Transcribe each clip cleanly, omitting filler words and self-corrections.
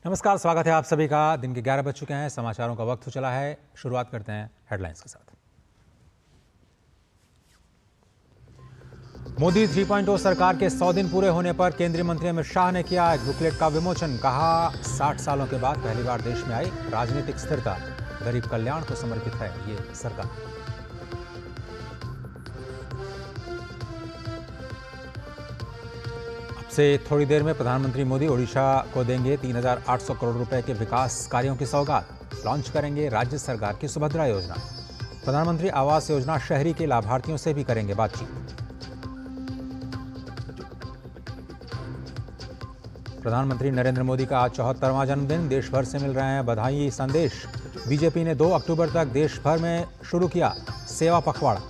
नमस्कार, स्वागत है आप सभी का। दिन के 11 बज चुके हैं, समाचारों का वक्त हो चला है। शुरुआत करते हैं हेडलाइंस के साथ। मोदी 3.0 सरकार के 100 दिन पूरे होने पर केंद्रीय मंत्री अमित शाह ने किया एक बुकलेट का विमोचन। कहा, 60 सालों के बाद पहली बार देश में आई राजनीतिक स्थिरता, गरीब कल्याण को समर्पित है ये सरकार। से थोड़ी देर में प्रधानमंत्री मोदी ओडिशा को देंगे 3,800 करोड़ रुपए के विकास कार्यों की सौगात। लॉन्च करेंगे राज्य सरकार की सुभद्रा योजना। प्रधानमंत्री आवास योजना शहरी के लाभार्थियों से भी करेंगे बातचीत। प्रधानमंत्री नरेंद्र मोदी का आज 74वां जन्मदिन, देश भर से मिल रहे हैं बधाई संदेश। बीजेपी ने 2 अक्टूबर तक देश भर में शुरू किया सेवा पखवाड़ा।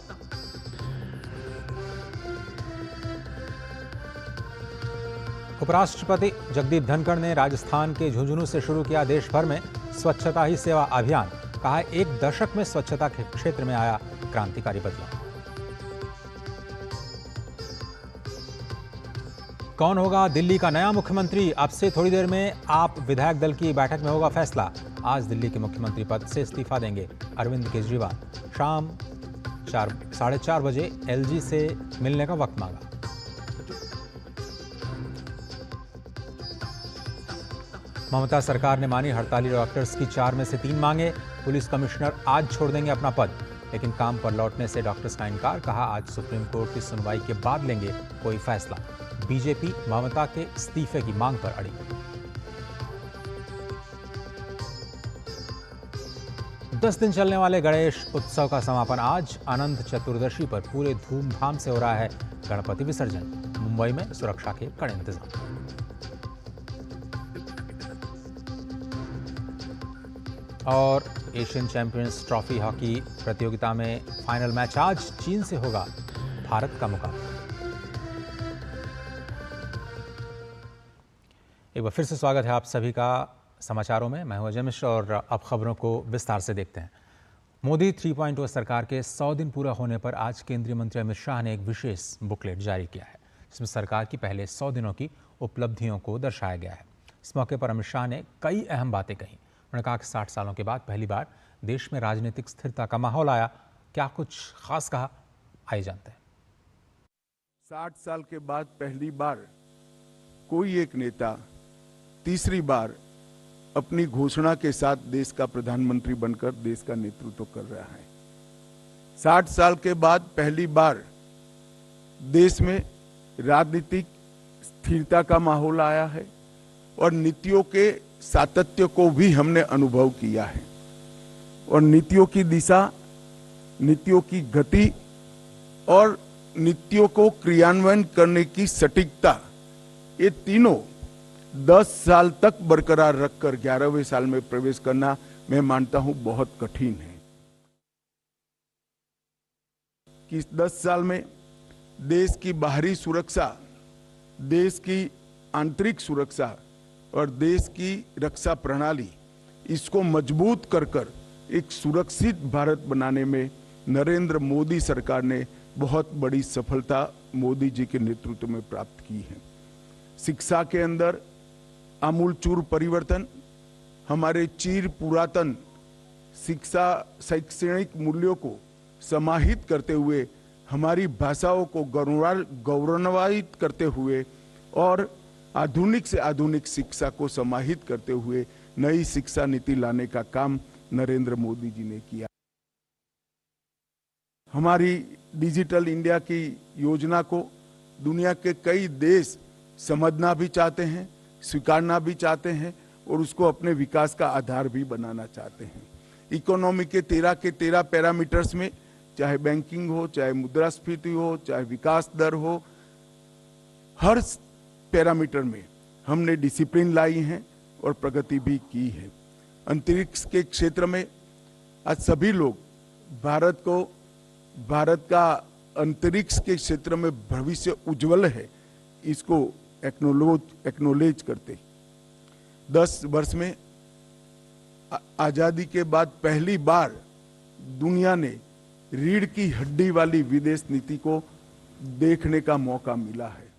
उपराष्ट्रपति जगदीप धनखड़ ने राजस्थान के झुंझुनू से शुरू किया देश भर में स्वच्छता ही सेवा अभियान। कहा, 1 दशक में स्वच्छता के क्षेत्र में आया क्रांतिकारी बदलाव। कौन होगा दिल्ली का नया मुख्यमंत्री? अब से थोड़ी देर में आप विधायक दल की बैठक में होगा फैसला। आज दिल्ली के मुख्यमंत्री पद से इस्तीफा देंगे अरविंद केजरीवाल। शाम 4:30 बजे एलजी से मिलने का वक्त मांगा। ममता सरकार ने मानी हड़ताली डॉक्टर्स की 4 में से 3 मांगे। पुलिस कमिश्नर आज छोड़ देंगे अपना पद, लेकिन काम पर लौटने से डॉक्टर्स का इनकार। कहा, आज सुप्रीम कोर्ट की सुनवाई के बाद लेंगे कोई फैसला। बीजेपी ममता के इस्तीफे की मांग पर अड़ी। दस दिन चलने वाले गणेश उत्सव का समापन आज। अनंत चतुर्दशी पर पूरे धूमधाम से हो रहा है गणपति विसर्जन। मुंबई में सुरक्षा के कड़े इंतजाम। और एशियन चैंपियंस ट्रॉफी हॉकी प्रतियोगिता में फाइनल मैच आज चीन से होगा भारत का मुकाबला। एक बार फिर से स्वागत है आप सभी का समाचारों में। मैं हूं अजय मिश्र और अब खबरों को विस्तार से देखते हैं। मोदी 3.0 सरकार के 100 दिन पूरा होने पर आज केंद्रीय मंत्री अमित शाह ने एक विशेष बुकलेट जारी किया है, जिसमें सरकार की पहले 100 दिनों की उपलब्धियों को दर्शाया गया है। इस मौके पर अमित शाह ने कई अहम बातें कही। उन्होंने कहा कि 60 सालों के बाद पहली बार देश में राजनीतिक स्थिरता का माहौल आया। क्या कुछ खास कहा, आइए जानते हैं। 60 साल के बाद पहली बार कोई एक नेता तीसरी बार अपनी घोषणा के साथ देश का प्रधानमंत्री बनकर देश का नेतृत्व कर रहा है। 60 साल के बाद पहली बार देश में राजनीतिक स्थिरता का माहौल आया है और नीतियों के सातत्य को भी हमने अनुभव किया है। और नीतियों की दिशा, नीतियों की गति और नीतियों को क्रियान्वयन करने की सटीकता, ये तीनों 10 साल तक बरकरार रखकर 11वें साल में प्रवेश करना, मैं मानता हूं, बहुत कठिन है। कि इस 10 साल में देश की बाहरी सुरक्षा, देश की आंतरिक सुरक्षा और देश की रक्षा प्रणाली, इसको मजबूत कर एक सुरक्षित भारत बनाने में नरेंद्र मोदी सरकार ने बहुत बड़ी सफलता मोदी जी के नेतृत्व में प्राप्त की है। शिक्षा के अंदर आमूलचूर परिवर्तन, हमारे चिर पुरातन शिक्षा शैक्षणिक मूल्यों को समाहित करते हुए, हमारी भाषाओं को गौरवान्वित करते हुए और आधुनिक से आधुनिक शिक्षा को समाहित करते हुए नई शिक्षा नीति लाने का काम नरेंद्र मोदी जी ने किया। हमारी डिजिटल इंडिया की योजना को दुनिया के कई देश समझना भी चाहते हैं, स्वीकारना भी चाहते हैं और उसको अपने विकास का आधार भी बनाना चाहते हैं। इकोनॉमी के 13 पैरामीटर्स में, चाहे बैंकिंग हो, चाहे मुद्रास्फीति हो, चाहे विकास दर हो, हर पैरामीटर में हमने डिसिप्लिन लाई है और प्रगति भी की है। अंतरिक्ष के क्षेत्र में आज सभी लोग भारत का अंतरिक्ष के क्षेत्र में भविष्य उज्जवल है, इसको एक्नोलेज करते 10 वर्ष में आजादी के बाद पहली बार दुनिया ने रीढ़ की हड्डी वाली विदेश नीति को देखने का मौका मिला है।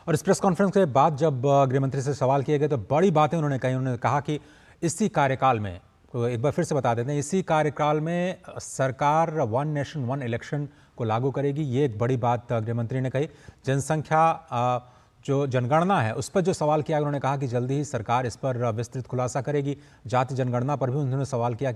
और इस प्रेस कॉन्फ्रेंस के बाद जब गृहमंत्री से सवाल किए गए तो बड़ी बातें उन्होंने कही। उन्होंने कहा कि इसी कार्यकाल में, तो एक बार फिर से बता देते हैं, इसी कार्यकाल में सरकार वन नेशन वन इलेक्शन को लागू करेगी। ये एक बड़ी बात गृहमंत्री ने कही। जनसंख्या जो जनगणना है उस पर जो सवाल किया, उन्होंने कहा कि जल्दी ही सरकार इस पर विस्तृत खुलासा करेगी। जाति जनगणना पर भी उन्होंने सवाल किया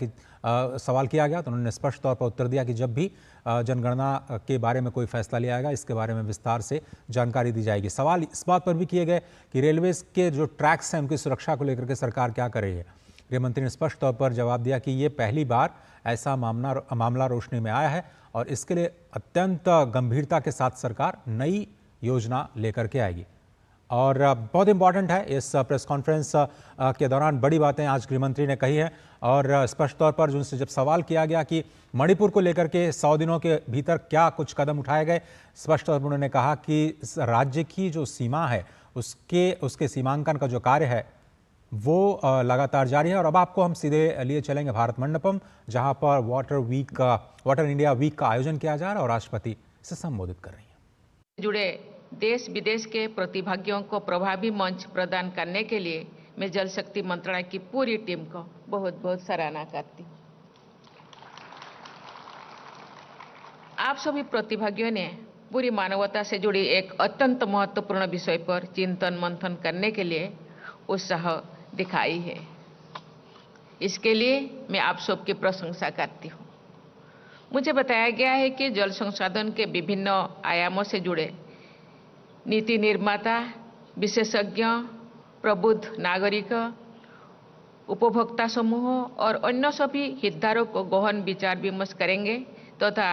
गया तो उन्होंने स्पष्ट तौर पर उत्तर दिया कि जब भी जनगणना के बारे में कोई फैसला लिया जाएगा इसके बारे में विस्तार से जानकारी दी जाएगी। सवाल इस बात पर भी किए गए कि रेलवे के जो ट्रैक्स हैं उनकी सुरक्षा को लेकर के सरकार क्या कर रही है। गृहमंत्री ने स्पष्ट तौर पर जवाब दिया कि ये पहली बार ऐसा मामला रोशनी में आया है और इसके लिए अत्यंत गंभीरता के साथ सरकार नई योजना लेकर के आएगी। और बहुत इंपॉर्टेंट है, इस प्रेस कॉन्फ्रेंस के दौरान बड़ी बातें आज गृहमंत्री ने कही हैं। और स्पष्ट तौर पर उनसे जब सवाल किया गया कि मणिपुर को लेकर के 100 दिनों के भीतर क्या कुछ कदम उठाए गए, स्पष्ट तौर पर उन्होंने कहा कि राज्य की जो सीमा है उसके सीमांकन का जो कार्य है वो लगातार जारी है। और अब आपको हम सीधे लिए चलेंगे भारत मंडपम, जहां पर वाटर इंडिया वीक का आयोजन किया जा रहा है और राष्ट्रपति से संबोधित कर रही हैं। जुड़े देश विदेश के प्रतिभागियों को प्रभावी मंच प्रदान करने के लिए मैं जल शक्ति मंत्रालय की पूरी टीम को बहुत बहुत सराहना करती हूँ। आप सभी प्रतिभागियों ने पूरी मानवता से जुड़ी एक अत्यंत महत्वपूर्ण विषय पर चिंतन मंथन करने के लिए उत्साह दिखाई है। इसके लिए मैं आप सबकी प्रशंसा करती हूँ। मुझे बताया गया है कि जल संसाधन के विभिन्न आयामों से जुड़े नीति निर्माता, विशेषज्ञ, प्रबुद्ध नागरिक, उपभोक्ता समूह और अन्य सभी हितधारक को गहन विचार विमर्श करेंगे तथा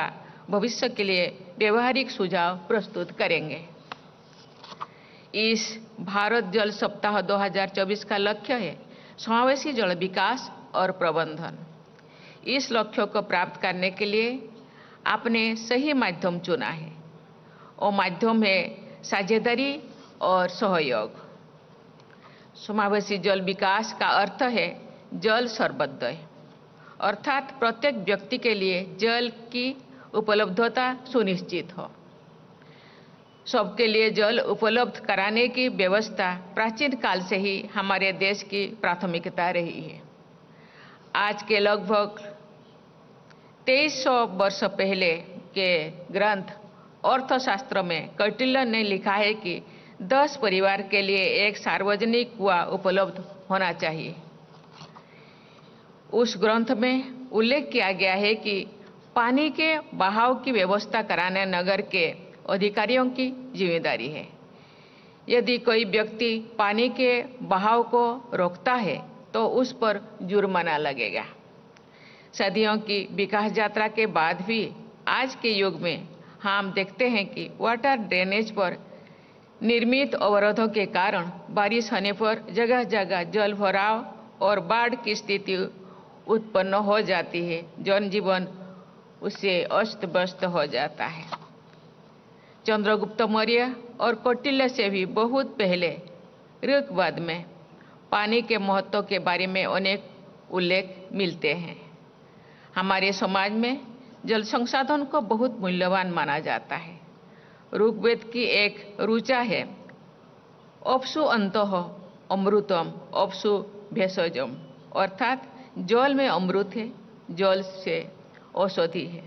भविष्य के लिए व्यवहारिक सुझाव प्रस्तुत करेंगे। इस भारत जल सप्ताह 2024 का लक्ष्य है समावेशी जल विकास और प्रबंधन। इस लक्ष्य को प्राप्त करने के लिए आपने सही माध्यम चुना है। वो माध्यम है साझेदारी और सहयोग। समावेशी जल विकास का अर्थ है जल सर्वोदय, अर्थात प्रत्येक व्यक्ति के लिए जल की उपलब्धता सुनिश्चित हो। सबके लिए जल उपलब्ध कराने की व्यवस्था प्राचीन काल से ही हमारे देश की प्राथमिकता रही है। आज के लगभग 2300 वर्ष पहले के ग्रंथ अर्थशास्त्र में कौटिल्य ने लिखा है कि 10 परिवार के लिए एक सार्वजनिक कुआं उपलब्ध होना चाहिए। उस ग्रंथ में उल्लेख किया गया है कि पानी के बहाव की व्यवस्था कराना नगर के अधिकारियों की जिम्मेदारी है। यदि कोई व्यक्ति पानी के बहाव को रोकता है तो उस पर जुर्माना लगेगा। सदियों की विकास यात्रा के बाद भी आज के युग में हम देखते हैं कि वाटर ड्रेनेज पर निर्मित अवरोधों के कारण बारिश होने पर जगह जगह जल भराव और बाढ़ की स्थिति उत्पन्न हो जाती है। जनजीवन उससे अस्त व्यस्त हो जाता है। चंद्रगुप्त मौर्य और कौटिल्य से भी बहुत पहले ऋग्वेद में पानी के महत्व के बारे में अनेक उल्लेख मिलते हैं। हमारे समाज में जल संसाधन को बहुत मूल्यवान माना जाता है। ऋग्वेद की एक ऋचा है, अपसु अंतः अमृतम अपसु भेषजम, अर्थात जल में अमृत है, जल से औषधि है।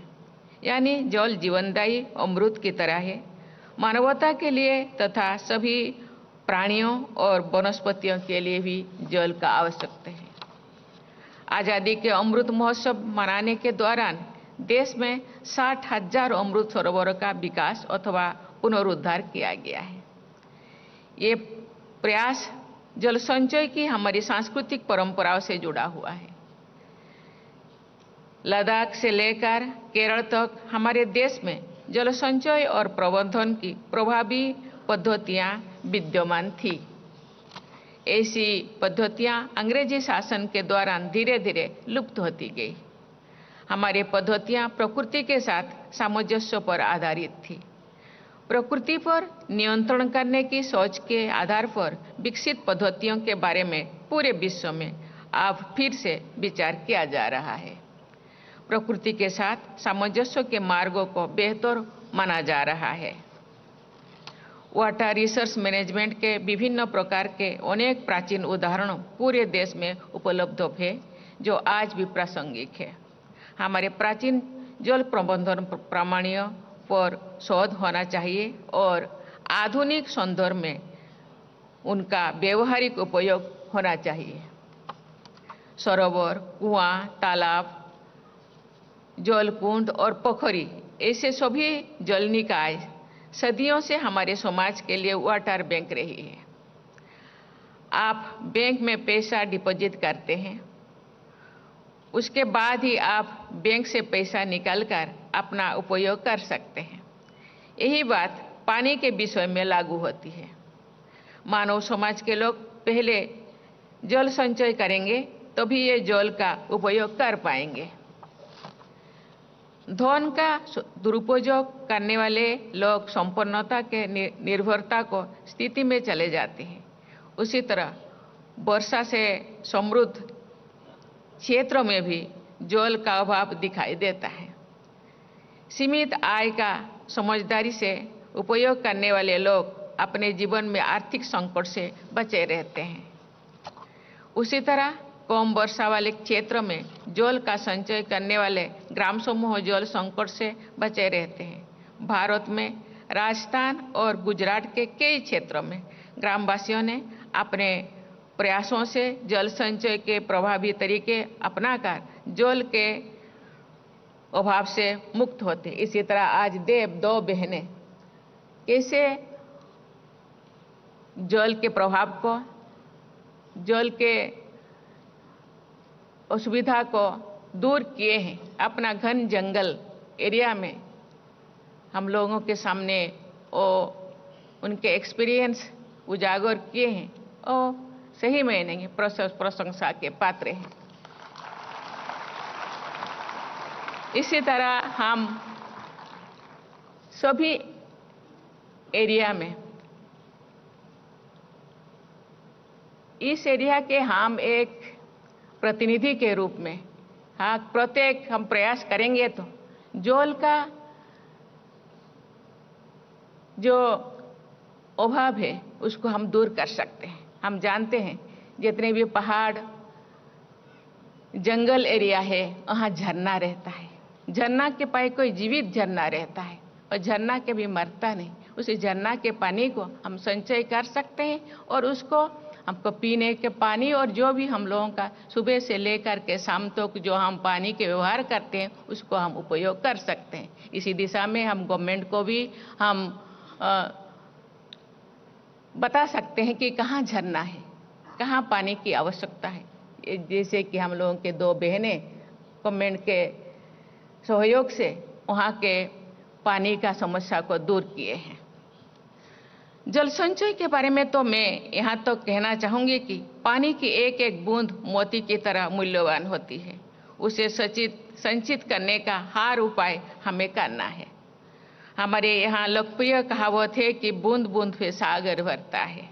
यानी जल जीवनदायी अमृत की तरह है। मानवता के लिए तथा सभी प्राणियों और वनस्पतियों के लिए भी जल का आवश्यकता है। आज़ादी के अमृत महोत्सव मनाने के दौरान देश में 60,000 अमृत सरोवरों का विकास अथवा पुनरुद्धार किया गया है। ये प्रयास जल संचय की हमारी सांस्कृतिक परंपराओं से जुड़ा हुआ है। लद्दाख से लेकर केरल तक हमारे देश में जल संचय और प्रबंधन की प्रभावी पद्धतियां विद्यमान थी। ऐसी पद्धतियां अंग्रेजी शासन के दौरान धीरे धीरे लुप्त होती गई। हमारी पद्धतियां प्रकृति के साथ सामंजस्य पर आधारित थी। प्रकृति पर नियंत्रण करने की सोच के आधार पर विकसित पद्धतियों के बारे में पूरे विश्व में अब फिर से विचार किया जा रहा है। प्रकृति के साथ सामंजस्य के मार्गों को बेहतर माना जा रहा है। वाटर रिसोर्स मैनेजमेंट के विभिन्न प्रकार के अनेक प्राचीन उदाहरण पूरे देश में उपलब्ध हैं जो आज भी प्रासंगिक है। हमारे प्राचीन जल प्रबंधन प्रणालियों पर शोध होना चाहिए और आधुनिक संदर्भ में उनका व्यवहारिक उपयोग होना चाहिए। सरोवर, कुआं, तालाब, जलकुंड और पोखरी ऐसे सभी जल निकाय सदियों से हमारे समाज के लिए वाटर बैंक रही है। आप बैंक में पैसा डिपॉजिट करते हैं, उसके बाद ही आप बैंक से पैसा निकालकर अपना उपयोग कर सकते हैं। यही बात पानी के विषय में लागू होती है। मानव समाज के लोग पहले जल संचय करेंगे तभी ये जल का उपयोग कर पाएंगे। धन का दुरुपयोग करने वाले लोग संपन्नता के निर्भरता को स्थिति में चले जाते हैं। उसी तरह वर्षा से समृद्ध क्षेत्रों में भी जल का अभाव दिखाई देता है। सीमित आय का समझदारी से उपयोग करने वाले लोग अपने जीवन में आर्थिक संकट से बचे रहते हैं। उसी तरह कम वर्षा वाले क्षेत्रों में जल का संचय करने वाले ग्राम समूह जल संकट से बचे रहते हैं। भारत में राजस्थान और गुजरात के कई क्षेत्रों में ग्रामवासियों ने अपने प्रयासों से जल संचय के प्रभावी तरीके अपनाकर जल के अभाव से मुक्त होते। इसी तरह आज दो बहनें कैसे जल के प्रभाव को, जल के असुविधा को दूर किए हैं। अपना घन जंगल एरिया में हम लोगों के सामने उनके एक्सपीरियंस उजागर किए हैं और सही मायने प्रशंसा के पात्र हैं। इसी तरह हम सभी एरिया में, इस एरिया के हम एक प्रतिनिधि के रूप में प्रत्येक हम प्रयास करेंगे तो जल का जो अभाव है उसको हम दूर कर सकते हैं। हम जानते हैं जितने भी पहाड़ जंगल एरिया है वहाँ झरना रहता है। झरना के पास कोई जीवित झरना रहता है और झरना के भी मरता नहीं। उस झरना के पानी को हम संचय कर सकते हैं और उसको हमको पीने के पानी और जो भी हम लोगों का सुबह से लेकर के शाम तक जो हम पानी के व्यवहार करते हैं उसको हम उपयोग कर सकते हैं। इसी दिशा में हम गवर्नमेंट को भी हम बता सकते हैं कि कहाँ झरना है, कहाँ पानी की आवश्यकता है। जैसे कि हम लोगों के दो बहनें गवर्नमेंट के सहयोग से वहाँ के पानी का समस्या को दूर किए हैं। जल संचय के बारे में तो मैं यहाँ तो कहना चाहूँगी कि पानी की एक एक बूंद मोती की तरह मूल्यवान होती है। उसे संचित करने का हर उपाय हमें करना है। हमारे यहाँ लोकप्रिय कहावत है कि बूंद बूंद से सागर भरता है।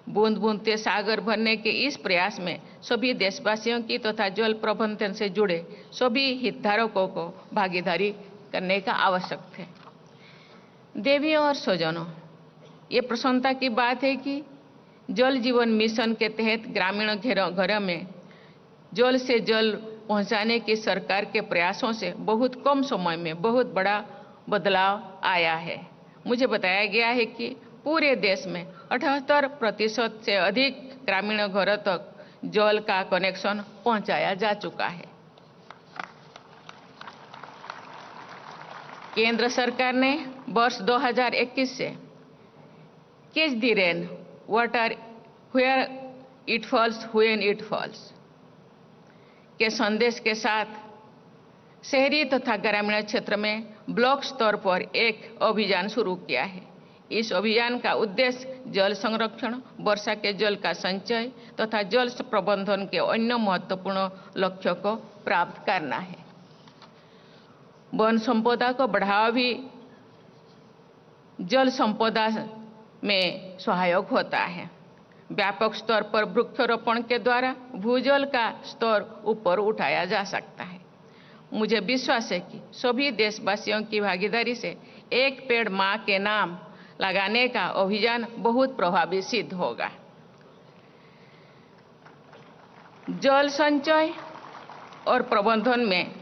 बूंद बूंद से सागर भरने के इस प्रयास में सभी देशवासियों की तथा जल प्रबंधन से जुड़े सभी हितधारकों को भागीदारी करने का आवश्यक है। देवियों और स्वजनों, ये प्रसन्नता की बात है कि जल जीवन मिशन के तहत ग्रामीण घरों में जल से जल पहुंचाने की सरकार के प्रयासों से बहुत कम समय में बहुत बड़ा बदलाव आया है। मुझे बताया गया है कि पूरे देश में 78% से अधिक ग्रामीण घरों तक जल का कनेक्शन पहुंचाया जा चुका है। केंद्र सरकार ने वर्ष 2021 से catch the rain water where it falls when it falls के संदेश के साथ शहरी तथा ग्रामीण क्षेत्र में ब्लॉक स्तर पर एक अभियान शुरू किया है। इस अभियान का उद्देश्य जल संरक्षण, वर्षा के जल का संचय तथा जल प्रबंधन के अन्य महत्वपूर्ण लक्ष्यों को प्राप्त करना है। वन संपदा को बढ़ावा भी जल संपदा में सहायक होता है। व्यापक स्तर पर वृक्षारोपण के द्वारा भूजल का स्तर ऊपर उठाया जा सकता है। मुझे विश्वास है कि सभी देशवासियों की भागीदारी से एक पेड़ मां के नाम लगाने का अभियान बहुत प्रभावी सिद्ध होगा। जल संचय और प्रबंधन में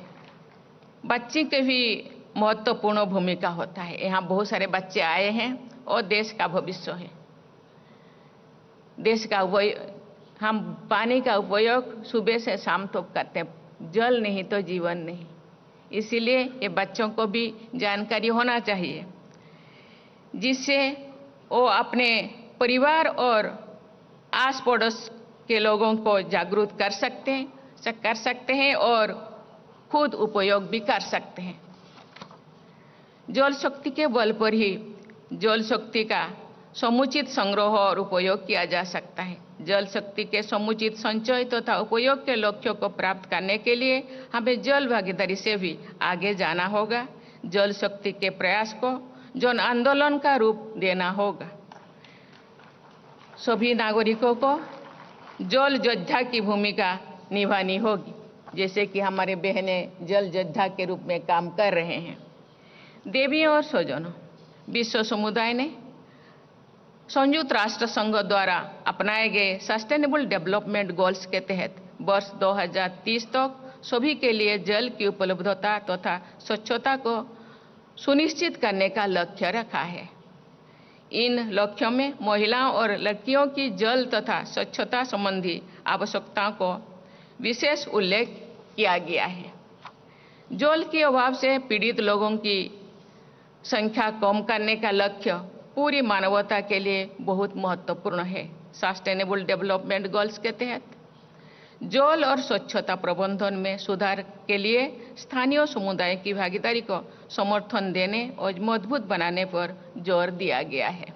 बच्चे की भी महत्वपूर्ण भूमिका होता है। यहाँ बहुत सारे बच्चे आए हैं और देश का भविष्य है। देश का हम पानी का उपयोग सुबह से शाम तक करते हैं। जल नहीं तो जीवन नहीं। इसीलिए ये बच्चों को भी जानकारी होना चाहिए, जिससे वो अपने परिवार और आस पड़ोस के लोगों को जागरूक कर सकते हैं और खुद उपयोग भी कर सकते हैं। जल शक्ति के बल पर ही जल शक्ति का समुचित संग्रह और उपयोग किया जा सकता है। जल शक्ति के समुचित संचय तथा उपयोग के लक्ष्यों को प्राप्त करने के लिए हमें जल भागीदारी से भी आगे जाना होगा। जल शक्ति के प्रयास को जन आंदोलन का रूप देना होगा। सभी नागरिकों को जल योद्धा की भूमिका निभानी होगी, जैसे कि हमारे बहनें जल योद्धा के रूप में काम कर रहे हैं। देवियों और स्वजनों, विश्व समुदाय ने संयुक्त राष्ट्र संघ द्वारा अपनाए गए सस्टेनेबल डेवलपमेंट गोल्स के तहत वर्ष 2030 तक सभी के लिए जल की उपलब्धता तथा स्वच्छता को सुनिश्चित करने का लक्ष्य रखा है। इन लक्ष्यों में महिलाओं और लड़कियों की जल तथा स्वच्छता संबंधी आवश्यकताओं को विशेष उल्लेख किया गया है। जल के अभाव से पीड़ित लोगों की संख्या कम करने का लक्ष्य पूरी मानवता के लिए बहुत महत्वपूर्ण है। सस्टेनेबल डेवलपमेंट गोल्स के तहत जल और स्वच्छता प्रबंधन में सुधार के लिए स्थानीय समुदाय की भागीदारी को समर्थन देने और मजबूत बनाने पर जोर दिया गया है।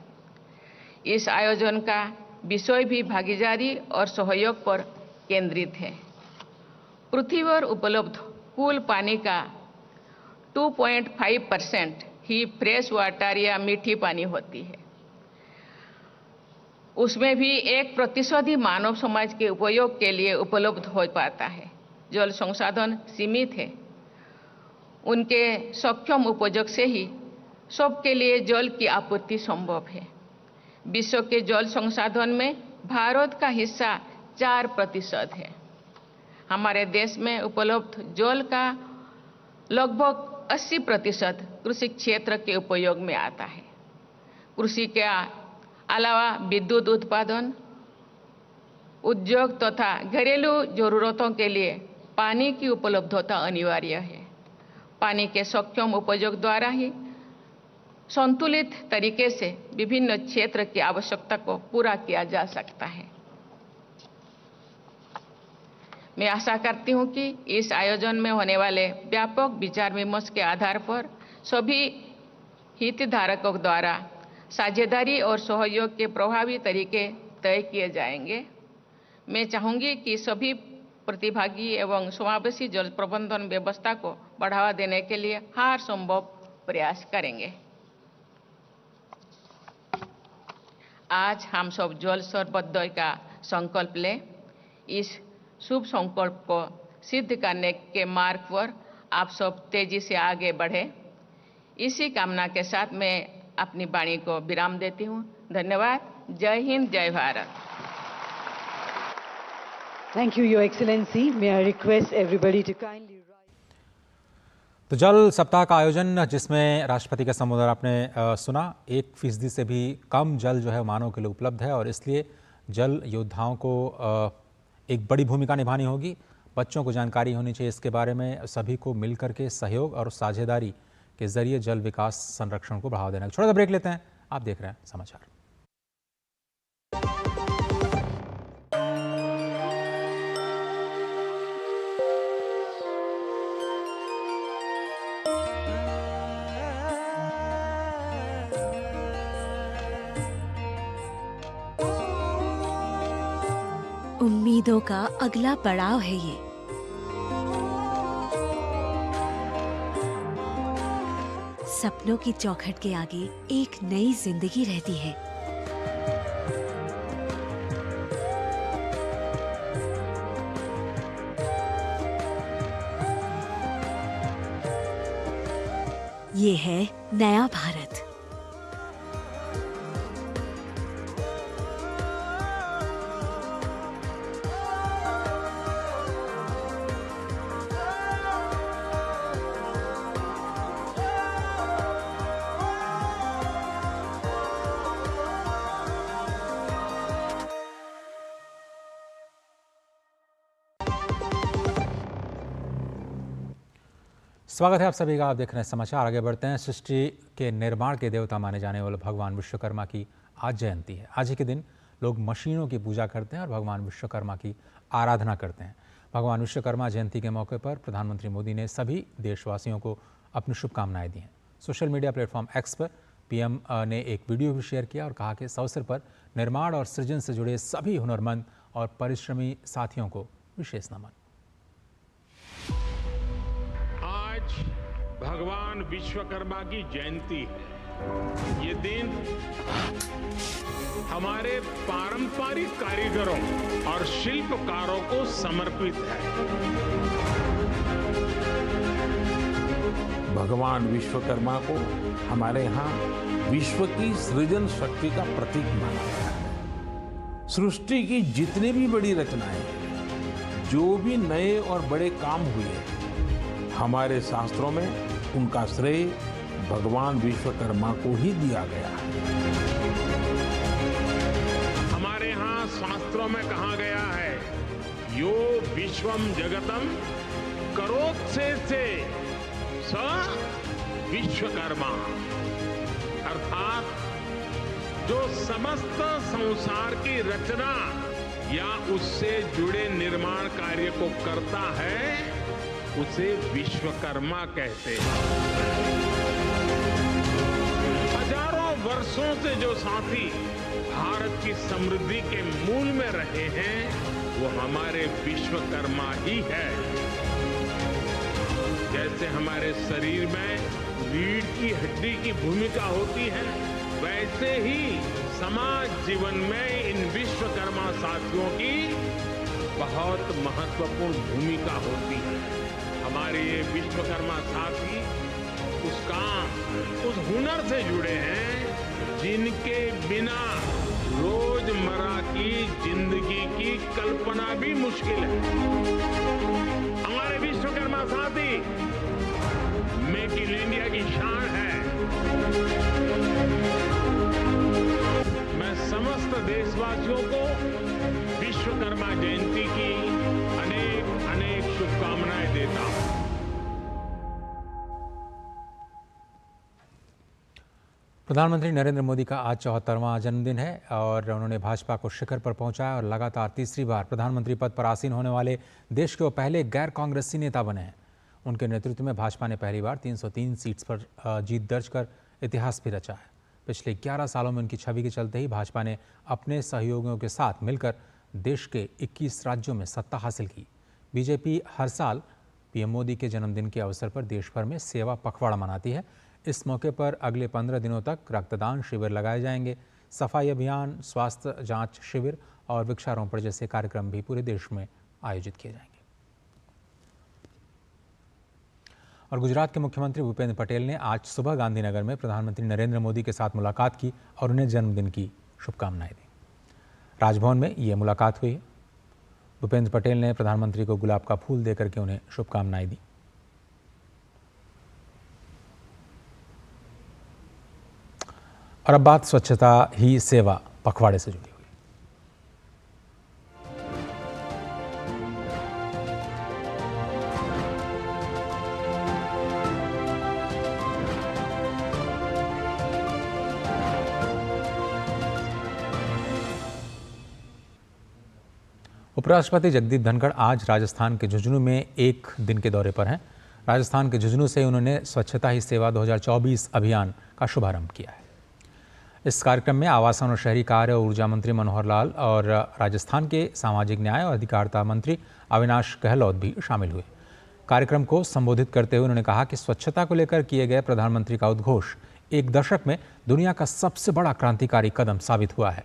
इस आयोजन का विषय भी भागीदारी और सहयोग पर केंद्रित है। पृथ्वी पर उपलब्ध कुल पानी का 2.5% ही फ्रेश वाटर या मीठी पानी होती है। उसमें भी 1% ही मानव समाज के उपयोग के लिए उपलब्ध हो पाता है। जल संसाधन सीमित है। उनके सक्षम उपयोग से ही सबके लिए जल की आपूर्ति संभव है। विश्व के जल संसाधन में भारत का हिस्सा 4% है। हमारे देश में उपलब्ध जल का लगभग 80% कृषि क्षेत्र के उपयोग में आता है। कृषि के अलावा विद्युत उत्पादन, उद्योग तथा घरेलू जरूरतों के लिए पानी की उपलब्धता अनिवार्य है। पानी के सक्षम उपयोग द्वारा ही संतुलित तरीके से विभिन्न क्षेत्र की आवश्यकता को पूरा किया जा सकता है। मैं आशा करती हूं कि इस आयोजन में होने वाले व्यापक विचार विमर्श के आधार पर सभी हितधारकों द्वारा साझेदारी और सहयोग के प्रभावी तरीके तय किए जाएंगे। मैं चाहूंगी कि सभी प्रतिभागी एवं समावेशी जल प्रबंधन व्यवस्था को बढ़ावा देने के लिए हर संभव प्रयास करेंगे। आज हम सब जल सर्वोदय का संकल्प लें। इस शुभ संकल्प को सिद्ध करने के मार्ग पर आप सब तेजी से आगे बढ़े। इसी कामना के साथ मैं अपनी वाणी को विराम देती हूँ। धन्यवाद। जय हिंद, जय Bharat. Thank you, Your Excellency. May I request everybody to kindly rise. तो जल सप्ताह का आयोजन, जिसमें राष्ट्रपति का संबोधन आपने सुना, 1% से भी कम जल जो है मानव के लिए उपलब्ध है और इसलिए जल योद्धाओं को एक बड़ी भूमिका निभानी होगी। बच्चों को जानकारी होनी चाहिए इसके बारे में। सभी को मिलकर के सहयोग और साझेदारी के जरिए जल विकास संरक्षण को बढ़ावा देना। छोटा सा ब्रेक लेते हैं। आप देख रहे हैं समाचार। उम्मीदों का अगला पड़ाव है ये। सपनों की चौखट के आगे एक नई जिंदगी रहती है। ये है नया भारत। स्वागत है आप सभी का। आप देख रहे हैं समाचार। आगे बढ़ते हैं। सृष्टि के निर्माण के देवता माने जाने वाले भगवान विश्वकर्मा की आज जयंती है। आज ही के दिन लोग मशीनों की पूजा करते हैं और भगवान विश्वकर्मा की आराधना करते हैं। भगवान विश्वकर्मा जयंती के मौके पर प्रधानमंत्री मोदी ने सभी देशवासियों को अपनी शुभकामनाएं दी हैं। सोशल मीडिया प्लेटफॉर्म एक्स पर पीएम ने एक वीडियो भी शेयर किया और कहा कि इस अवसर पर निर्माण और सृजन से जुड़े सभी हुनरमंद और परिश्रमी साथियों को विशेष नमन। भगवान विश्वकर्मा की जयंती है। ये दिन हमारे पारंपरिक कारीगरों और शिल्पकारों को समर्पित है। भगवान विश्वकर्मा को हमारे यहाँ विश्व की सृजन शक्ति का प्रतीक माना गया है। सृष्टि की जितनी भी बड़ी रचनाएं हैं, जो भी नए और बड़े काम हुए, हमारे शास्त्रों में उनका श्रेय भगवान विश्वकर्मा को ही दिया गया है। हमारे यहाँ शास्त्रों में कहा गया है, यो विश्वम जगतम करोत्से से स विश्वकर्मा, अर्थात जो समस्त संसार की रचना या उससे जुड़े निर्माण कार्य को करता है, उसे विश्वकर्मा कहते हैं। हजारों वर्षों से जो साथी भारत की समृद्धि के मूल में रहे हैं, वो हमारे विश्वकर्मा ही है। जैसे हमारे शरीर में रीढ़ की हड्डी की भूमिका होती है, वैसे ही समाज जीवन में इन विश्वकर्मा साथियों की बहुत महत्वपूर्ण भूमिका होती है। हमारे ये विश्वकर्मा साथी उस काम, उस हुनर से जुड़े हैं जिनके बिना रोजमर्रा की जिंदगी की कल्पना भी मुश्किल है। हमारे विश्वकर्मा साथी मेक इन इंडिया की शान है। मैं समस्त देशवासियों को विश्वकर्मा जयंती की अनेक अनेक शुभकामनाएं देता हूं। प्रधानमंत्री नरेंद्र मोदी का आज 74वां जन्मदिन है और उन्होंने भाजपा को शिखर पर पहुंचाया और लगातार तीसरी बार प्रधानमंत्री पद पर आसीन होने वाले देश के वो पहले गैर कांग्रेसी नेता बने हैं। उनके नेतृत्व में भाजपा ने पहली बार 303 सीट्स पर जीत दर्ज कर इतिहास भी रचा है। पिछले 11 सालों में उनकी छवि के चलते ही भाजपा ने अपने सहयोगियों के साथ मिलकर देश के 21 राज्यों में सत्ता हासिल की। बीजेपी हर साल पीएम मोदी के जन्मदिन के अवसर पर देश भर में सेवा पखवाड़ा मनाती है। इस मौके पर अगले 15 दिनों तक रक्तदान शिविर लगाए जाएंगे। सफाई अभियान, स्वास्थ्य जांच शिविर और वृक्षारोपण जैसे कार्यक्रम भी पूरे देश में आयोजित किए जाएंगे। और गुजरात के मुख्यमंत्री भूपेंद्र पटेल ने आज सुबह गांधीनगर में प्रधानमंत्री नरेंद्र मोदी के साथ मुलाकात की और उन्हें जन्मदिन की शुभकामनाएं दी। राजभवन में ये मुलाकात हुई। भूपेंद्र पटेल ने प्रधानमंत्री को गुलाब का फूल देकर के उन्हें शुभकामनाएं दी। और अब बात स्वच्छता ही सेवा पखवाड़े से जुड़ी हुई। उपराष्ट्रपति जगदीप धनखड़ आज राजस्थान के झुंझुनू में एक दिन के दौरे पर हैं। राजस्थान के झुंझुनू से उन्होंने स्वच्छता ही सेवा 2024 अभियान का शुभारंभ किया है। इस कार्यक्रम में आवासन और शहरी कार्य और ऊर्जा मंत्री मनोहर लाल और राजस्थान के सामाजिक न्याय और अधिकारिता मंत्री अविनाश गहलोत भी शामिल हुए। कार्यक्रम को संबोधित करते हुए उन्होंने कहा कि स्वच्छता को लेकर किए गए प्रधानमंत्री का उद्घोष एक दशक में दुनिया का सबसे बड़ा क्रांतिकारी कदम साबित हुआ है।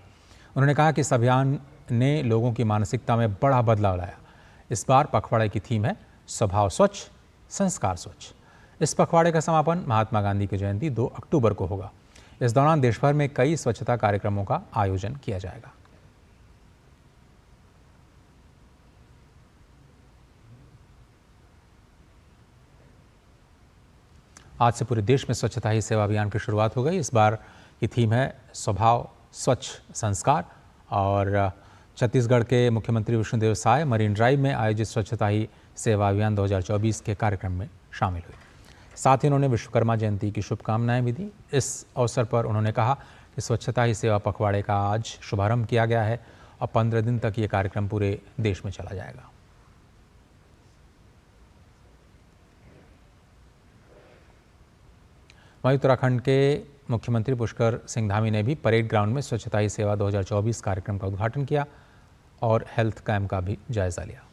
उन्होंने कहा कि इस अभियान ने लोगों की मानसिकता में बड़ा बदलाव लाया। इस बार पखवाड़े की थीम है स्वभाव स्वच्छ, संस्कार स्वच्छ। इस पखवाड़े का समापन महात्मा गांधी की जयंती 2 अक्टूबर को होगा। इस दौरान देश भर में कई स्वच्छता कार्यक्रमों का आयोजन किया जाएगा। आज से पूरे देश में स्वच्छता ही सेवा अभियान की शुरुआत हो गई। इस बार की थीम है स्वभाव स्वच्छ संस्कार और छत्तीसगढ़ के मुख्यमंत्री विष्णुदेव साय मरीन ड्राइव में आयोजित स्वच्छता ही सेवा अभियान 2024 के कार्यक्रम में शामिल हुए। साथ ही उन्होंने विश्वकर्मा जयंती की शुभकामनाएं भी दी। इस अवसर पर उन्होंने कहा कि स्वच्छता ही सेवा पखवाड़े का आज शुभारंभ किया गया है और 15 दिन तक ये कार्यक्रम पूरे देश में चला जाएगा। वहीं उत्तराखंड के मुख्यमंत्री पुष्कर सिंह धामी ने भी परेड ग्राउंड में स्वच्छता ही सेवा 2024 कार्यक्रम का उद्घाटन किया और हेल्थ कैंप का भी जायजा लिया।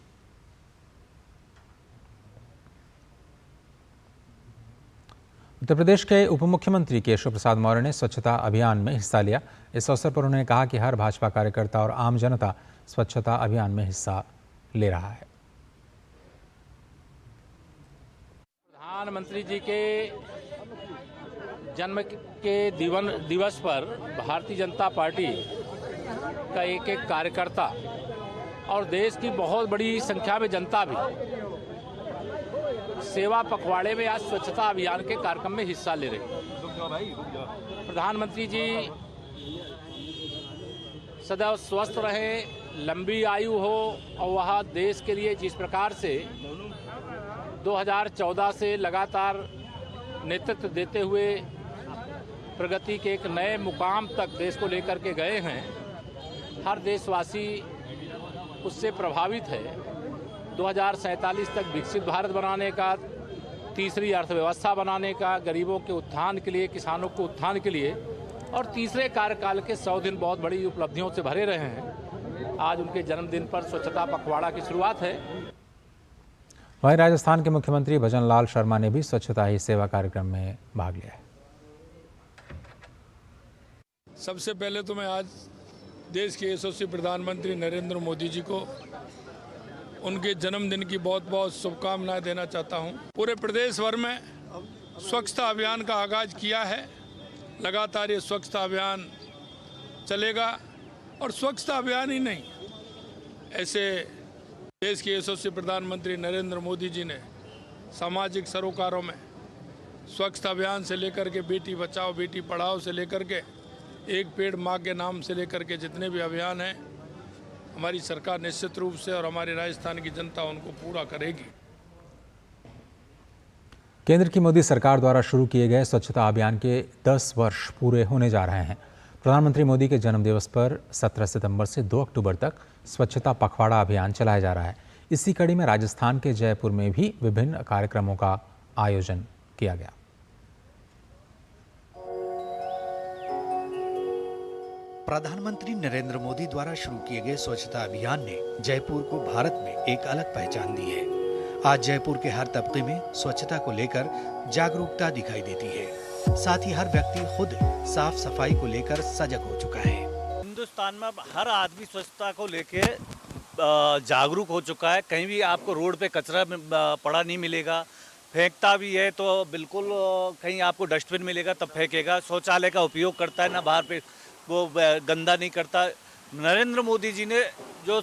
उत्तर प्रदेश के उप मुख्यमंत्री केशव प्रसाद मौर्य ने स्वच्छता अभियान में हिस्सा लिया। इस अवसर पर उन्होंने कहा कि हर भाजपा कार्यकर्ता और आम जनता स्वच्छता अभियान में हिस्सा ले रहा है। प्रधानमंत्री जी के जन्म के दिवस पर भारतीय जनता पार्टी का एक एक कार्यकर्ता और देश की बहुत बड़ी संख्या में जनता भी सेवा पखवाड़े में आज स्वच्छता अभियान के कार्यक्रम में हिस्सा ले रहे हैं। प्रधानमंत्री जी सदैव स्वस्थ रहें, लंबी आयु हो और वह देश के लिए जिस प्रकार से 2014 से लगातार नेतृत्व देते हुए प्रगति के एक नए मुकाम तक देश को लेकर के गए हैं, हर देशवासी उससे प्रभावित है। 2047 तक विकसित भारत बनाने का, तीसरी अर्थव्यवस्था बनाने का, गरीबों के उत्थान के लिए, किसानों के उत्थान के लिए और तीसरे कार्यकाल के 100 दिन बहुत बड़ी उपलब्धियों से भरे रहे हैं। आज उनके जन्मदिन पर स्वच्छता पखवाड़ा की शुरुआत है। वहीं राजस्थान के मुख्यमंत्री भजन लाल शर्मा ने भी स्वच्छता ही सेवा कार्यक्रम में भाग लिया है। सबसे पहले तो मैं आज देश के यशस्वी प्रधानमंत्री नरेंद्र मोदी जी को उनके जन्मदिन की बहुत बहुत शुभकामनाएं देना चाहता हूं। पूरे प्रदेश भर में स्वच्छता अभियान का आगाज किया है। लगातार ये स्वच्छता अभियान चलेगा और स्वच्छता अभियान ही नहीं, ऐसे देश के यशस्वी प्रधानमंत्री नरेंद्र मोदी जी ने सामाजिक सरोकारों में स्वच्छता अभियान से लेकर के बेटी बचाओ बेटी पढ़ाओ से लेकर के एक पेड़ माँ के नाम से लेकर के जितने भी अभियान हैं, हमारी सरकार निश्चित रूप से और हमारी राजस्थान की जनता उनको पूरा करेगी। केंद्र की मोदी सरकार द्वारा शुरू किए गए स्वच्छता अभियान के 10 वर्ष पूरे होने जा रहे हैं। प्रधानमंत्री मोदी के जन्मदिवस पर 17 सितंबर से 2 अक्टूबर तक स्वच्छता पखवाड़ा अभियान चलाया जा रहा है। इसी कड़ी में राजस्थान के जयपुर में भी विभिन्न कार्यक्रमों का आयोजन किया गया। प्रधानमंत्री नरेंद्र मोदी द्वारा शुरू किए गए स्वच्छता अभियान ने जयपुर को भारत में एक अलग पहचान दी है। आज जयपुर के हर तबके में स्वच्छता को लेकर जागरूकता दिखाई देती है। साथ ही हर व्यक्ति खुद साफ सफाई को लेकर सजग हो चुका है। हिंदुस्तान में हर आदमी स्वच्छता को लेके जागरूक हो चुका है। कहीं भी आपको रोड पे कचरा पड़ा नहीं मिलेगा, फेंकता भी है तो बिल्कुल कहीं आपको डस्टबिन मिलेगा तब फेंकेगा। शौचालय का उपयोग करता है ना, बाहर पे वो गंदा नहीं करता। नरेंद्र मोदी जी ने जो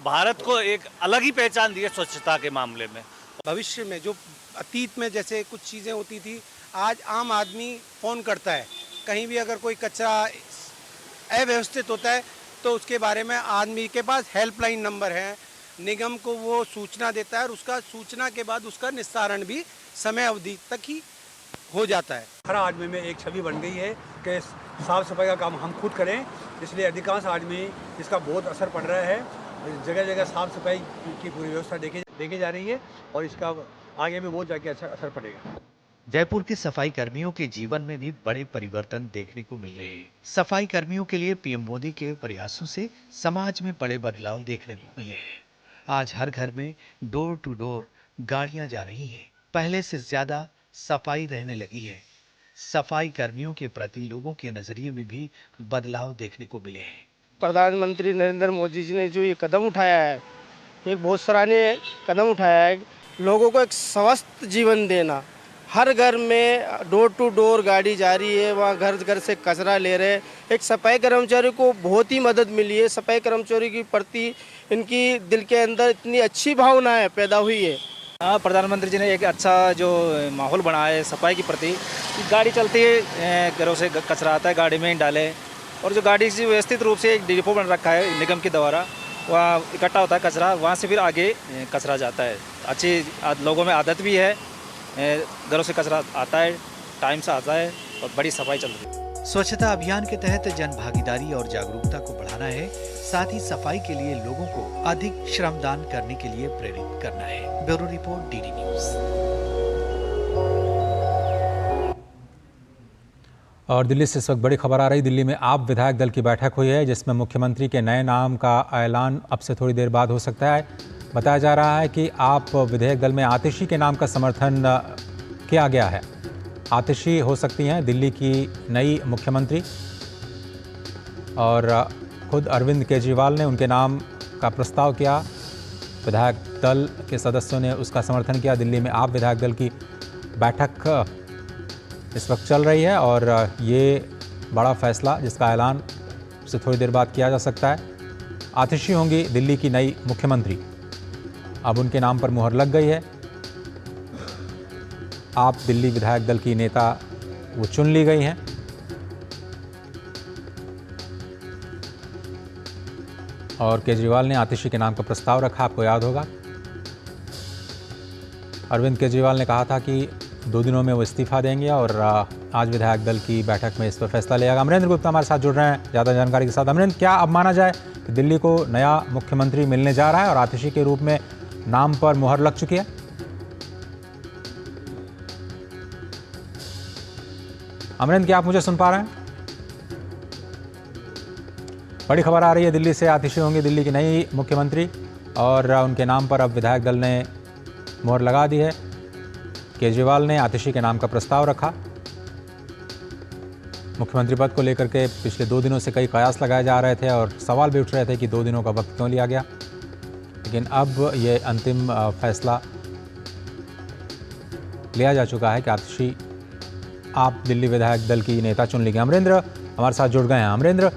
भारत को एक अलग ही पहचान दी है स्वच्छता के मामले में। भविष्य में जो अतीत में जैसे कुछ चीज़ें होती थी, आज आम आदमी फ़ोन करता है, कहीं भी अगर कोई कचरा अव्यवस्थित होता है तो उसके बारे में आदमी के पास हेल्पलाइन नंबर है, निगम को वो सूचना देता है और उसका सूचना के बाद उसका निस्तारण भी समय अवधि तक ही हो जाता है। हर आदमी में एक छवि बन गई है कि साफ सफाई का काम हम खुद करें, इसलिए अधिकांश आदमी इसका बहुत असर पड़ रहा है। जगह जगह साफ सफाई की पूरी व्यवस्था देखी जा रही है और इसका आगे भी बहुत जाके अच्छा असर पड़ेगा। जयपुर के सफाई कर्मियों के जीवन में भी बड़े परिवर्तन देखने को मिल रहे हैं। सफाई कर्मियों के लिए पीएम मोदी के प्रयासों से समाज में बड़े बदलाव देखने को मिले हैं। आज हर घर में डोर टू डोर गाड़ियां जा रही हैं। पहले से ज्यादा सफाई रहने लगी है। सफाई कर्मियों के प्रति लोगों के नजरिए में भी बदलाव देखने को मिले हैं। प्रधानमंत्री नरेंद्र मोदी जी ने जो ये कदम उठाया है, एक बहुत सराहनीय कदम उठाया है। लोगों को एक स्वस्थ जीवन देना, हर घर में डोर टू डोर गाड़ी जा रही है, वहाँ घर घर से कचरा ले रहे हैं। एक सफाई कर्मचारी को बहुत ही मदद मिली है। सफाई कर्मचारी की प्रति इनकी दिल के अंदर इतनी अच्छी भावनाएं पैदा हुई है। हाँ, प्रधानमंत्री जी ने एक अच्छा जो माहौल बनाया है सफाई के प्रति। गाड़ी चलती है, घरों से कचरा आता है, गाड़ी में ही डाले, और जो गाड़ी से व्यवस्थित रूप से एक डिपो बन रखा है निगम के द्वारा, वहाँ इकट्ठा होता है कचरा, वहाँ से फिर आगे कचरा जाता है। अच्छी लोगों में आदत भी है, घरों से कचरा आता है, टाइम से आता है और बड़ी सफाई चल रही है। स्वच्छता अभियान के तहत जन भागीदारी और जागरूकता को बढ़ाना है, साथ ही सफाई के लिए लोगों को अधिक श्रमदान करने के लिए प्रेरित करना है। Bureau report, DD news. और दिल्ली से इस वक्त बड़ी खबर आ रही। दिल्ली में आप विधायक दल की बैठक हुई है, जिसमें मुख्यमंत्री के नए नाम का ऐलान अब से थोड़ी देर बाद हो सकता है। बताया जा रहा है कि आप विधेयक दल में आतिशी के नाम का समर्थन किया गया है। आतिशी हो सकती हैं दिल्ली की नई मुख्यमंत्री, और खुद अरविंद केजरीवाल ने उनके नाम का प्रस्ताव किया। विधायक दल के सदस्यों ने उसका समर्थन किया। दिल्ली में आप विधायक दल की बैठक इस वक्त चल रही है, और ये बड़ा फैसला जिसका ऐलान से थोड़ी देर बाद किया जा सकता है। आतिशी होंगी दिल्ली की नई मुख्यमंत्री। अब उनके नाम पर मुहर लग गई है। आप दिल्ली विधायक दल की नेता वो चुन ली गई हैं। और केजरीवाल ने आतिशी के नाम का प्रस्ताव रखा, आपको याद होगा। अरविंद केजरीवाल ने कहा था कि 2 दिनों में वो इस्तीफा देंगे, और आज विधायक दल की बैठक में इस पर फैसला लिया गया। अमरेंद्र गुप्ता हमारे साथ जुड़ रहे हैं ज़्यादा जानकारी के साथ। अमरेंद्र, क्या अब माना जाए कि दिल्ली को नया मुख्यमंत्री मिलने जा रहा है और आतिशी के रूप में नाम पर मुहर लग चुकी है? अमरेंद्र, क्या आप मुझे सुन पा रहे हैं? बड़ी खबर आ रही है दिल्ली से। आतिशी होंगी दिल्ली की नई मुख्यमंत्री, और उनके नाम पर अब विधायक दल ने मुहर लगा दी है। केजरीवाल ने आतिशी के नाम का प्रस्ताव रखा। मुख्यमंत्री पद को लेकर के पिछले 2 दिनों से कई कयास लगाए जा रहे थे, और सवाल भी उठ रहे थे कि 2 दिनों का वक्त क्यों लिया गया। लेकिन अब ये अंतिम फैसला लिया जा चुका है कि आतिशी आप दिल्ली विधायक दल की नेता चुन ली गई। अमरेंद्र हमारे साथ जुड़ गए हैं। अमरेंद्र,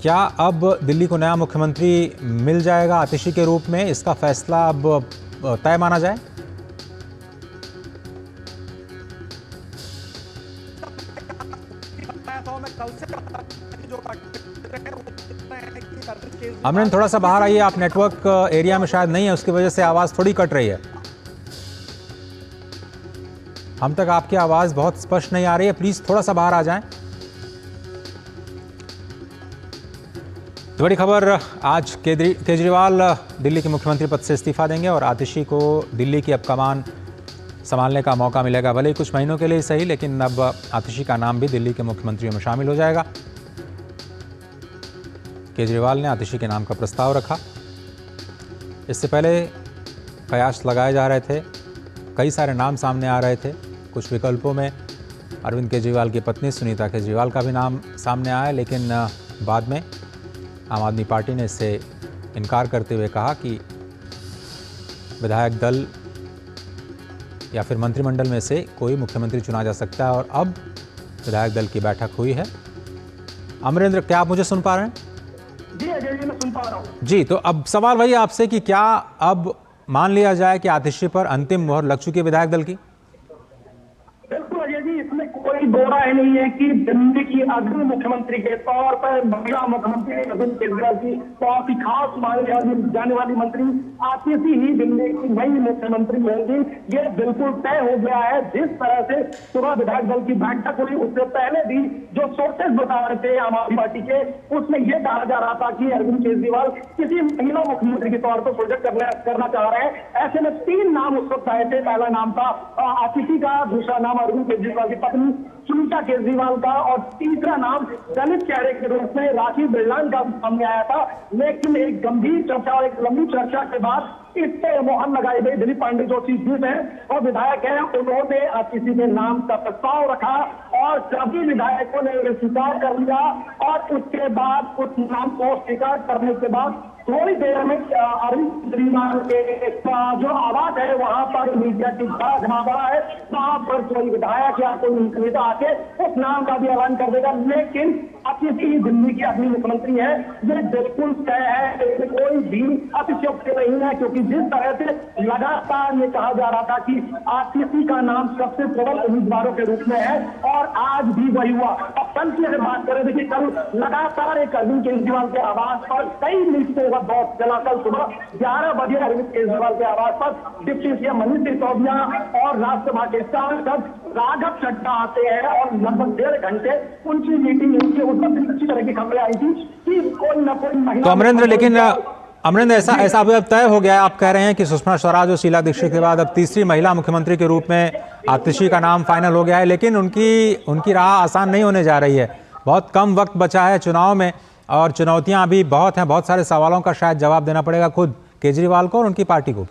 क्या अब दिल्ली को नया मुख्यमंत्री मिल जाएगा आतिशी के रूप में? इसका फैसला अब तय माना जाए? अमरेंद्र, थोड़ा सा बाहर आइए, आप नेटवर्क एरिया में शायद नहीं है, उसकी वजह से आवाज़ थोड़ी कट रही है। हम तक आपकी आवाज़ बहुत स्पष्ट नहीं आ रही है, प्लीज़ थोड़ा सा बाहर आ जाएं। तो बड़ी खबर, आज केजरीवाल दिल्ली के मुख्यमंत्री पद से इस्तीफा देंगे, और आतिशी को दिल्ली की अब कमान संभालने का मौका मिलेगा। भले ही कुछ महीनों के लिए सही, लेकिन अब आतिशी का नाम भी दिल्ली के मुख्यमंत्रियों में शामिल हो जाएगा। केजरीवाल ने आतिशी के नाम का प्रस्ताव रखा। इससे पहले कयास लगाए जा रहे थे, कई सारे नाम सामने आ रहे थे। कुछ विकल्पों में अरविंद केजरीवाल की पत्नी सुनीता केजरीवाल का भी नाम सामने आया, लेकिन बाद में आम आदमी पार्टी ने इससे इनकार करते हुए कहा कि विधायक दल या फिर मंत्रिमंडल में से कोई मुख्यमंत्री चुना जा सकता है। और अब विधायक दल की बैठक हुई है। अमरेंद्र, क्या आप मुझे सुन पा रहे हैं? जी अजय जी, मैं सुन पा रहा हूँ। जी, तो अब सवाल वही आपसे कि क्या अब मान लिया जाए कि आतिशी पर अंतिम मुहर लग चुकी है विधायक दल की? बिल्कुल अजय जी, इसमें कोई दो राय नहीं है कि दिल्ली की अग्रणी मुख्यमंत्री के तौर पर महिला मुख्यमंत्री अरविंद केजरीवाल की बहुत ही खास मानी जाने वाली मंत्री आतिशी ही दिल्ली की नई मुख्यमंत्री होंगी। ये बिल्कुल तय हो गया है। जिस तरह से सुबह विधायक दल की बैठक हुई, उससे पहले भी जो सोर्सेज बता रहे थे आम आदमी पार्टी के, उसमें यह कहा जा रहा था कि अरविंद केजरीवाल किसी महिला मुख्यमंत्री के तौर पर प्रोजेक्ट करना चाह रहे हैं। ऐसे में 3 नाम उस वक्त आए थे। पहला नाम था आतिशी का, दूसरा नाम अरविंद केजरीवाल की पत्नी सुनीता केजरीवाल का, और तीसरा नाम दलित चेहरे के रूप में राखी बिरलान का सामने आया था। लेकिन एक गंभीर चर्चा और एक लंबी चर्चा के बाद इस पे मुहर लगाई गई। दिलीप पांडे जो चीफ व्हिप हैं और विधायक हैं, उन्होंने आतिशी के नाम का प्रस्ताव रखा, और सभी विधायकों ने स्वीकार कर लिया। और उसके बाद उस नाम को स्वीकार करने के बाद थोड़ी देर में अरविंद केजरीवाल के जो आवाज है वहां पर मीडिया की बड़ा जमावड़ा है, वहां पर कोई विधायक या कोई नेता आके उस नाम का भी ऐलान कर देगा। लेकिन अतिशय दिल्ली की अगली मुख्यमंत्री है, ये बिल्कुल तय है, इसमें कोई भी अतिशयोक्ति नहीं है, क्योंकि जिस तरह से लगातार ये कहा जा रहा था कि आतिशी का नाम सबसे प्रबल उम्मीदवारों के रूप में है और आज भी वही हुआ। अब कल की अगर बात करें, देखिए कल लगातार एक अरविंद केजरीवाल के आवास पर कई मिनटों का दौर चला। कल सुबह 11 बजे अरविंद केजरीवाल के आवास पर डिप्टी सीएम मनीष सिसोदिया और राज्यसभा के सांसद राघव चड्ढा आते हैं और लगभग 1.5 घंटे उनकी मीटिंग उनकी अच्छी तरह की खबरें आई थी कि कोई न कोई महिला। तो अमरेंद्र, लेकिन अमरेंद्र ऐसा अब तय हो गया है, आप कह रहे हैं कि सुषमा स्वराज और शीला दीक्षित के बाद अब तीसरी महिला मुख्यमंत्री के रूप में आतिशी का नाम फाइनल हो गया है, लेकिन उनकी राह आसान नहीं होने जा रही है। बहुत कम वक्त बचा है चुनाव में और चुनौतियां अभी बहुत हैं, बहुत सारे सवालों का शायद जवाब देना पड़ेगा खुद केजरीवाल को और उनकी पार्टी को।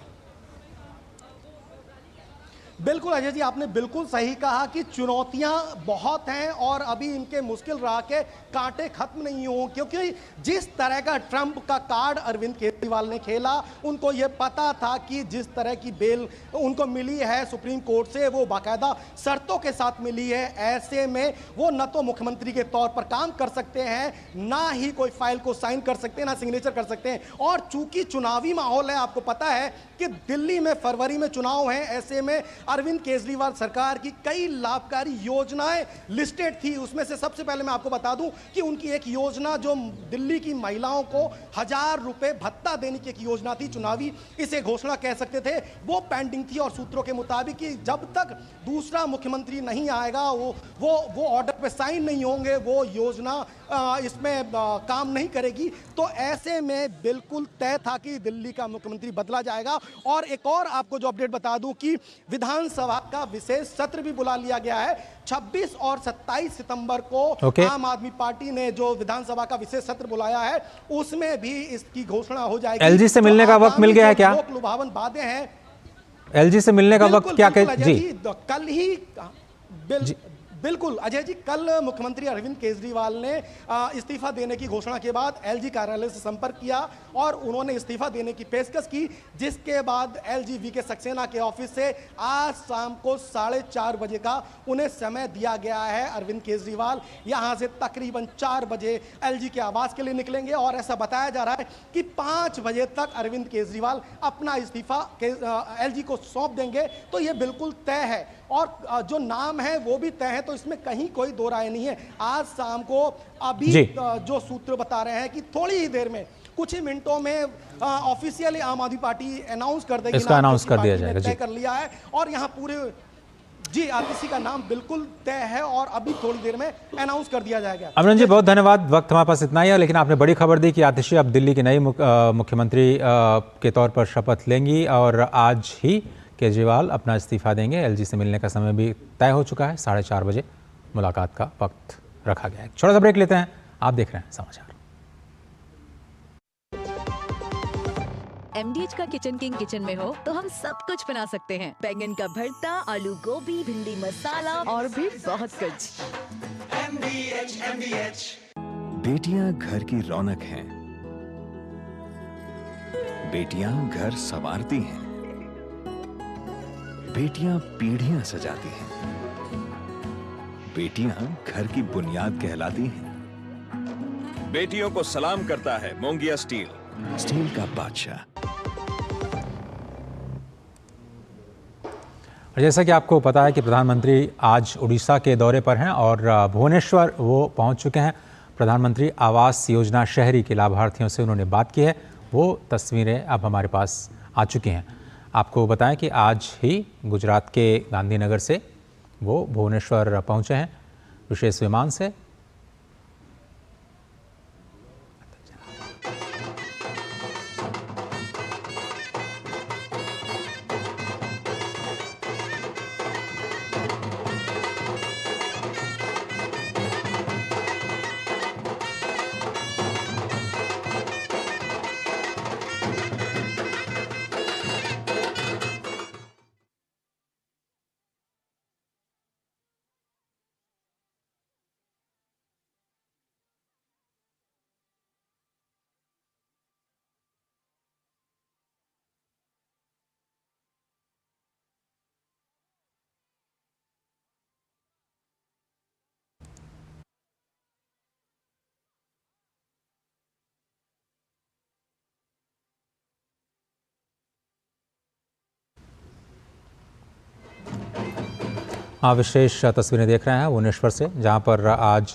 बिल्कुल अजय जी, आपने बिल्कुल सही कहा कि चुनौतियां बहुत हैं और अभी इनके मुश्किल राह के कांटे खत्म नहीं हो, क्योंकि जिस तरह का ट्रंप का कार्ड अरविंद केजरीवाल ने खेला, उनको ये पता था कि जिस तरह की बेल उनको मिली है सुप्रीम कोर्ट से, वो बाकायदा शर्तों के साथ मिली है। ऐसे में वो न तो मुख्यमंत्री के तौर पर काम कर सकते हैं, ना ही कोई फाइल को साइन कर सकते हैं, ना सिग्नेचर कर सकते हैं। और चूंकि चुनावी माहौल है, आपको पता है कि दिल्ली में फरवरी में चुनाव है, ऐसे में अरविंद केजरीवाल सरकार की कई लाभकारी योजनाएं लिस्टेड थी। उसमें से सबसे पहले मैं आपको बता दूं कि उनकी एक योजना जो दिल्ली की महिलाओं को 1000 रुपए भत्ता देने की एक योजना थी, चुनावी इसे घोषणा कह सकते थे, वो पेंडिंग थी। और सूत्रों के मुताबिक कि जब तक दूसरा मुख्यमंत्री नहीं आएगा, वो ऑर्डर पे साइन नहीं होंगे, वो योजना इसमें काम नहीं करेगी। तो ऐसे में बिल्कुल तय था कि दिल्ली का मुख्यमंत्री बदला जाएगा। और एक और आपको जो अपडेट बता दूं कि विधानसभा का विशेष सत्र भी बुला लिया गया है। 26 और 27 सितंबर को आम आदमी पार्टी ने जो विधानसभा का विशेष सत्र बुलाया है, उसमें भी इसकी घोषणा हो जाएगी। एलजी से मिलने का वक्त मिल गया है क्या? लोक लुभावन बातें हैं। एलजी से मिलने का वक्त क्या जी? कल ही बिल्कुल अजय जी, कल मुख्यमंत्री अरविंद केजरीवाल ने इस्तीफा देने की घोषणा के बाद एलजी कार्यालय से संपर्क किया और उन्होंने इस्तीफा देने की पेशकश की, जिसके बाद एलजी वीके सक्सेना के ऑफिस से आज शाम को 4:30 बजे का उन्हें समय दिया गया है। अरविंद केजरीवाल यहां से तकरीबन 4 बजे एलजी के आवास के लिए निकलेंगे और ऐसा बताया जा रहा है कि 5 बजे तक अरविंद केजरीवाल अपना इस्तीफा एलजी को सौंप देंगे। तो ये बिल्कुल तय है और जो नाम है वो भी तय है, तो इसमें कहीं कोई दो राय नहीं है। आज शाम को अभी जो सूत्र बता रहे हैं कि थोड़ी ही देर में, कुछ ही मिनटों में ऑफिशियली आम आदमी पार्टी अनाउंस कर देगी, इसका अनाउंस कर दिया जाएगा। तय कर लिया है और यहाँ पूरे आतिशी का नाम बिल्कुल तय है और अभी थोड़ी देर में अनाउंस कर दिया जाएगा। अमरन जी, बहुत धन्यवाद। वक्त हमारे पास इतना ही है, लेकिन आपने बड़ी खबर दी कि आतिशी अब दिल्ली की नई मुख्यमंत्री के तौर पर शपथ लेंगी और आज ही केजरीवाल अपना इस्तीफा देंगे। एलजी से मिलने का समय भी तय हो चुका है, 4:30 बजे मुलाकात का वक्त रखा गया है। छोटा सा ब्रेक लेते हैं, आप देख रहे हैं समाचार। MDH का किचन किंग किचन में हो तो हम सब कुछ बना सकते हैं। बैंगन का भरता, आलू गोभी, भिंडी मसाला और भी बहुत कुछ। MDH। बेटियां घर की रौनक हैं। बेटियां घर संवारती हैं। बेटियां पीढ़ियां सजाती हैं। बेटियां घर की बुनियाद कहलाती हैं। बेटियों को सलाम करता है मोंगिया स्टील, स्टील का बादशाह। जैसा कि आपको पता है कि प्रधानमंत्री आज उड़ीसा के दौरे पर हैं और भुवनेश्वर वो पहुंच चुके हैं। प्रधानमंत्री आवास योजना शहरी के लाभार्थियों से उन्होंने बात की है, वो तस्वीरें अब हमारे पास आ चुकी हैं। आपको बताएं कि आज ही गुजरात के गांधीनगर से वो भुवनेश्वर पहुंचे हैं विशेष विमान से। हाँ, विशेष तस्वीरें देख रहे हैं भुवनेश्वर से, जहां पर आज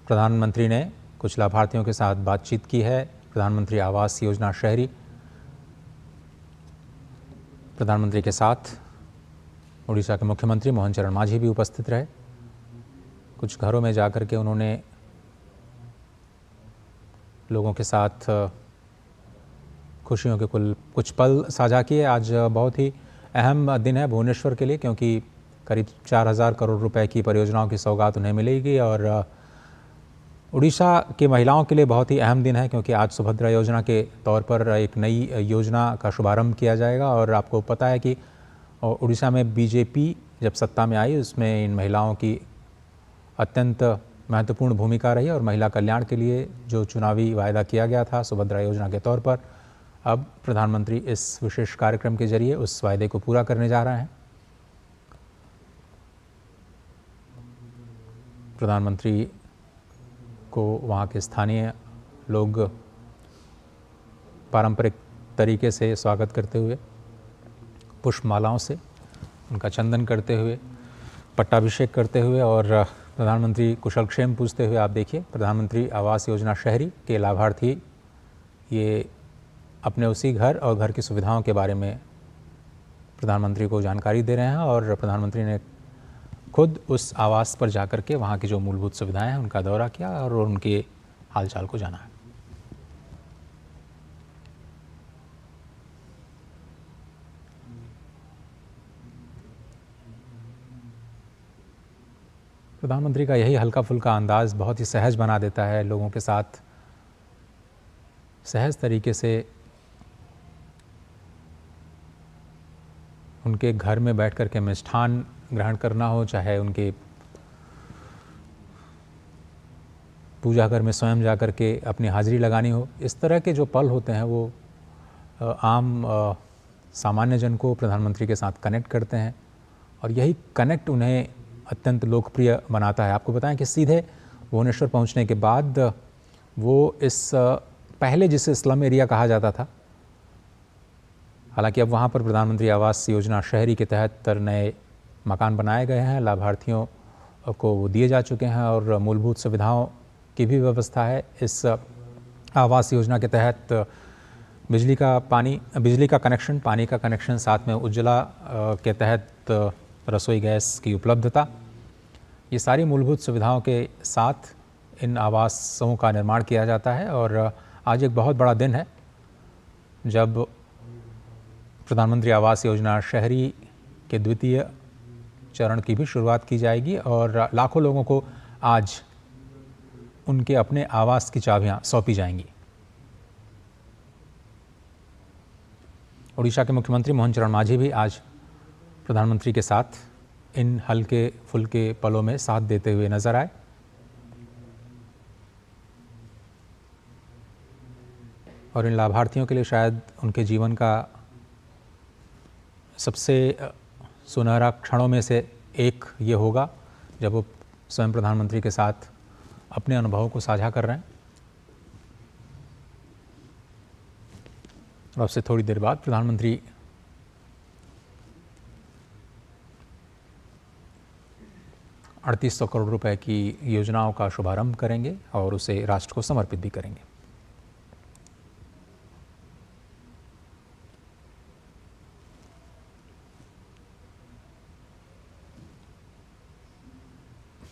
प्रधानमंत्री ने कुछ लाभार्थियों के साथ बातचीत की है। प्रधानमंत्री आवास योजना शहरी, प्रधानमंत्री के साथ उड़ीसा के मुख्यमंत्री मोहन चरण मांझी भी उपस्थित रहे। कुछ घरों में जाकर के उन्होंने लोगों के साथ खुशियों के कुछ पल साझा किए। आज बहुत ही अहम दिन है भुवनेश्वर के लिए, क्योंकि करीब 4,000 करोड़ रुपए की परियोजनाओं की सौगात उन्हें मिलेगी और उड़ीसा की महिलाओं के लिए बहुत ही अहम दिन है, क्योंकि आज सुभद्रा योजना के तौर पर एक नई योजना का शुभारंभ किया जाएगा। और आपको पता है कि उड़ीसा में बीजेपी जब सत्ता में आई, उसमें इन महिलाओं की अत्यंत महत्वपूर्ण भूमिका रही और महिला कल्याण के लिए जो चुनावी वायदा किया गया था सुभद्रा योजना के तौर पर, अब प्रधानमंत्री इस विशेष कार्यक्रम के जरिए उस वायदे को पूरा करने जा रहे हैं। प्रधानमंत्री को वहाँ के स्थानीय लोग पारंपरिक तरीके से स्वागत करते हुए, पुष्पमालाओं से उनका चंदन करते हुए, पट्टाभिषेक करते हुए और प्रधानमंत्री कुशलक्षेम पूछते हुए, आप देखिए प्रधानमंत्री आवास योजना शहरी के लाभार्थी ये अपने उसी घर और घर की सुविधाओं के बारे में प्रधानमंत्री को जानकारी दे रहे हैं। और प्रधानमंत्री ने खुद उस आवास पर जाकर के वहाँ की जो मूलभूत सुविधाएं हैं उनका दौरा किया और उनके हालचाल को जाना है। प्रधानमंत्री का यही हल्का फुल्का अंदाज बहुत ही सहज बना देता है, लोगों के साथ सहज तरीके से उनके घर में बैठ कर के मिष्ठान ग्रहण करना हो, चाहे उनके पूजा घर में स्वयं जा कर के अपनी हाजिरी लगानी हो। इस तरह के जो पल होते हैं वो आम सामान्य जन को प्रधानमंत्री के साथ कनेक्ट करते हैं और यही कनेक्ट उन्हें अत्यंत लोकप्रिय बनाता है। आपको बताएं कि सीधे भुवनेश्वर पहुंचने के बाद वो इस पहले जिसे स्लम एरिया कहा जाता था, हालांकि अब वहाँ पर प्रधानमंत्री आवास योजना शहरी के तहत नए मकान बनाए गए हैं, लाभार्थियों को वो दिए जा चुके हैं और मूलभूत सुविधाओं की भी व्यवस्था है। इस आवास योजना के तहत बिजली का कनेक्शन, पानी का कनेक्शन, साथ में उज्ज्वला के तहत रसोई गैस की उपलब्धता, ये सारी मूलभूत सुविधाओं के साथ इन आवासों का निर्माण किया जाता है। और आज एक बहुत बड़ा दिन है जब प्रधानमंत्री आवास योजना शहरी के द्वितीय चरण की भी शुरुआत की जाएगी और लाखों लोगों को आज उनके अपने आवास की चाबियां सौंपी जाएंगी। उड़ीसा के मुख्यमंत्री मोहन चरण मांझी भी आज प्रधानमंत्री के साथ इन हल्के फुल्के पलों में साथ देते हुए नजर आए। और इन लाभार्थियों के लिए शायद उनके जीवन का सबसे सुनहरा क्षणों में से एक ये होगा जब वो स्वयं प्रधानमंत्री के साथ अपने अनुभवों को साझा कर रहे हैं। और अब से थोड़ी देर बाद प्रधानमंत्री ₹3800 करोड़ रुपए की योजनाओं का शुभारंभ करेंगे और उसे राष्ट्र को समर्पित भी करेंगे।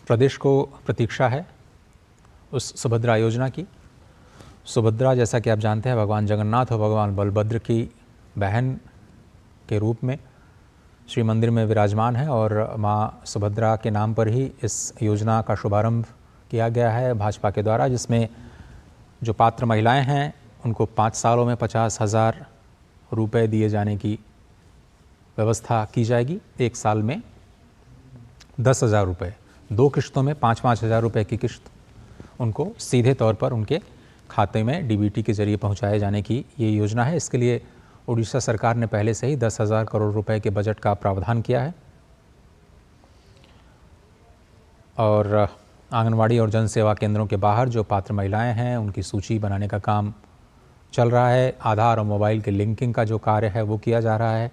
प्रदेश को प्रतीक्षा है उस सुभद्रा योजना की। सुभद्रा, जैसा कि आप जानते हैं, भगवान जगन्नाथ और भगवान बलभद्र की बहन के रूप में श्री मंदिर में विराजमान है और मां सुभद्रा के नाम पर ही इस योजना का शुभारंभ किया गया है भाजपा के द्वारा, जिसमें जो पात्र महिलाएं हैं उनको 5 सालों में 50,000 रुपये दिए जाने की व्यवस्था की जाएगी। 1 साल में 10,000 रुपये, 2 किश्तों में 5-5 हज़ार रुपये की किश्त उनको सीधे तौर पर उनके खाते में डीबीटी के जरिए पहुंचाए जाने की ये योजना है। इसके लिए उड़ीसा सरकार ने पहले से ही 10,000 करोड़ रुपए के बजट का प्रावधान किया है और आंगनवाड़ी और जन सेवा केंद्रों के बाहर जो पात्र महिलाएं हैं उनकी सूची बनाने का काम चल रहा है। आधार और मोबाइल के लिंकिंग का जो कार्य है वो किया जा रहा है।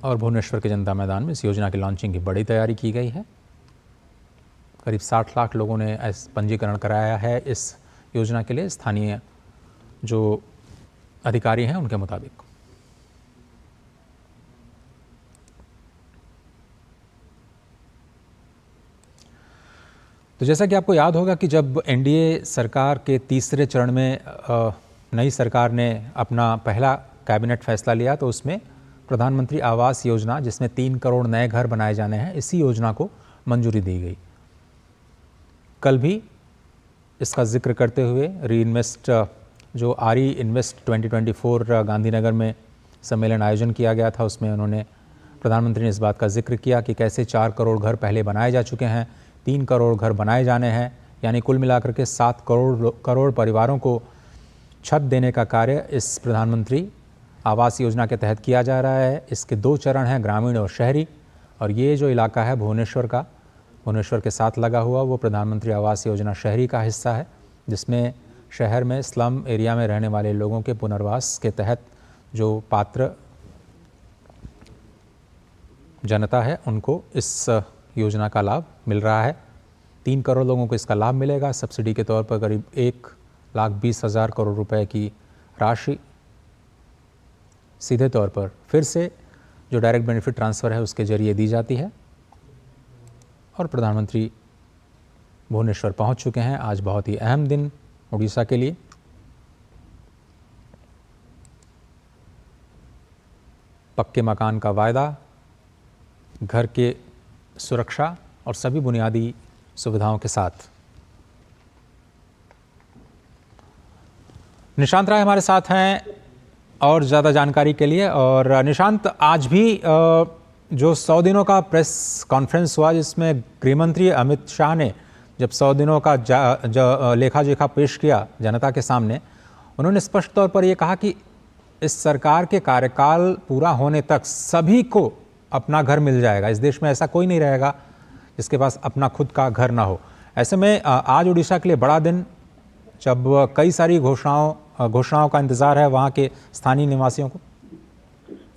और भुवनेश्वर के जनता मैदान में इस योजना की लॉन्चिंग की बड़ी तैयारी की गई है। करीब 60 लाख लोगों ने पंजीकरण कराया है इस योजना के लिए, स्थानीय जो अधिकारी हैं उनके मुताबिक। तो जैसा कि आपको याद होगा कि जब एनडीए सरकार के तीसरे चरण में नई सरकार ने अपना पहला कैबिनेट फैसला लिया तो उसमें प्रधानमंत्री आवास योजना, जिसमें 3 करोड़ नए घर बनाए जाने हैं, इसी योजना को मंजूरी दी गई। कल भी इसका जिक्र करते हुए रीइन्वेस्ट जो आरी इन्वेस्ट 2024 गांधीनगर में सम्मेलन आयोजन किया गया था, उसमें उन्होंने प्रधानमंत्री ने इस बात का जिक्र किया कि कैसे 4 करोड़ घर पहले बनाए जा चुके हैं, 3 करोड़ घर बनाए जाने हैं, यानी कुल मिलाकर के 7 करोड़ परिवारों को छत देने का कार्य इस प्रधानमंत्री आवास योजना के तहत किया जा रहा है। इसके 2 चरण हैं, ग्रामीण और शहरी, और ये जो इलाका है भुवनेश्वर का, भुवनेश्वर के साथ लगा हुआ, वो प्रधानमंत्री आवास योजना शहरी का हिस्सा है, जिसमें शहर में स्लम एरिया में रहने वाले लोगों के पुनर्वास के तहत जो पात्र जनता है उनको इस योजना का लाभ मिल रहा है। 3 करोड़ लोगों को इसका लाभ मिलेगा। सब्सिडी के तौर पर करीब 1,20,000 करोड़ रुपए की राशि सीधे तौर पर फिर से जो डायरेक्ट बेनिफिट ट्रांसफ़र है उसके जरिए दी जाती है। और प्रधानमंत्री भुवनेश्वर पहुंच चुके हैं। आज बहुत ही अहम दिन उड़ीसा के लिए। पक्के मकान का वायदा, घर के सुरक्षा और सभी बुनियादी सुविधाओं के साथ। निशांत राय हमारे साथ हैं और ज़्यादा जानकारी के लिए। और निशांत, आज भी जो 100 दिनों का प्रेस कॉन्फ्रेंस हुआ जिसमें गृहमंत्री अमित शाह ने जब 100 दिनों का लेखा जोखा पेश किया जनता के सामने, उन्होंने स्पष्ट तौर पर यह कहा कि इस सरकार के कार्यकाल पूरा होने तक सभी को अपना घर मिल जाएगा। इस देश में ऐसा कोई नहीं रहेगा जिसके पास अपना खुद का घर ना हो। ऐसे में आज उड़ीसा के लिए बड़ा दिन, जब कई सारी घोषणाओं का इंतजार है वहाँ के स्थानीय निवासियों को।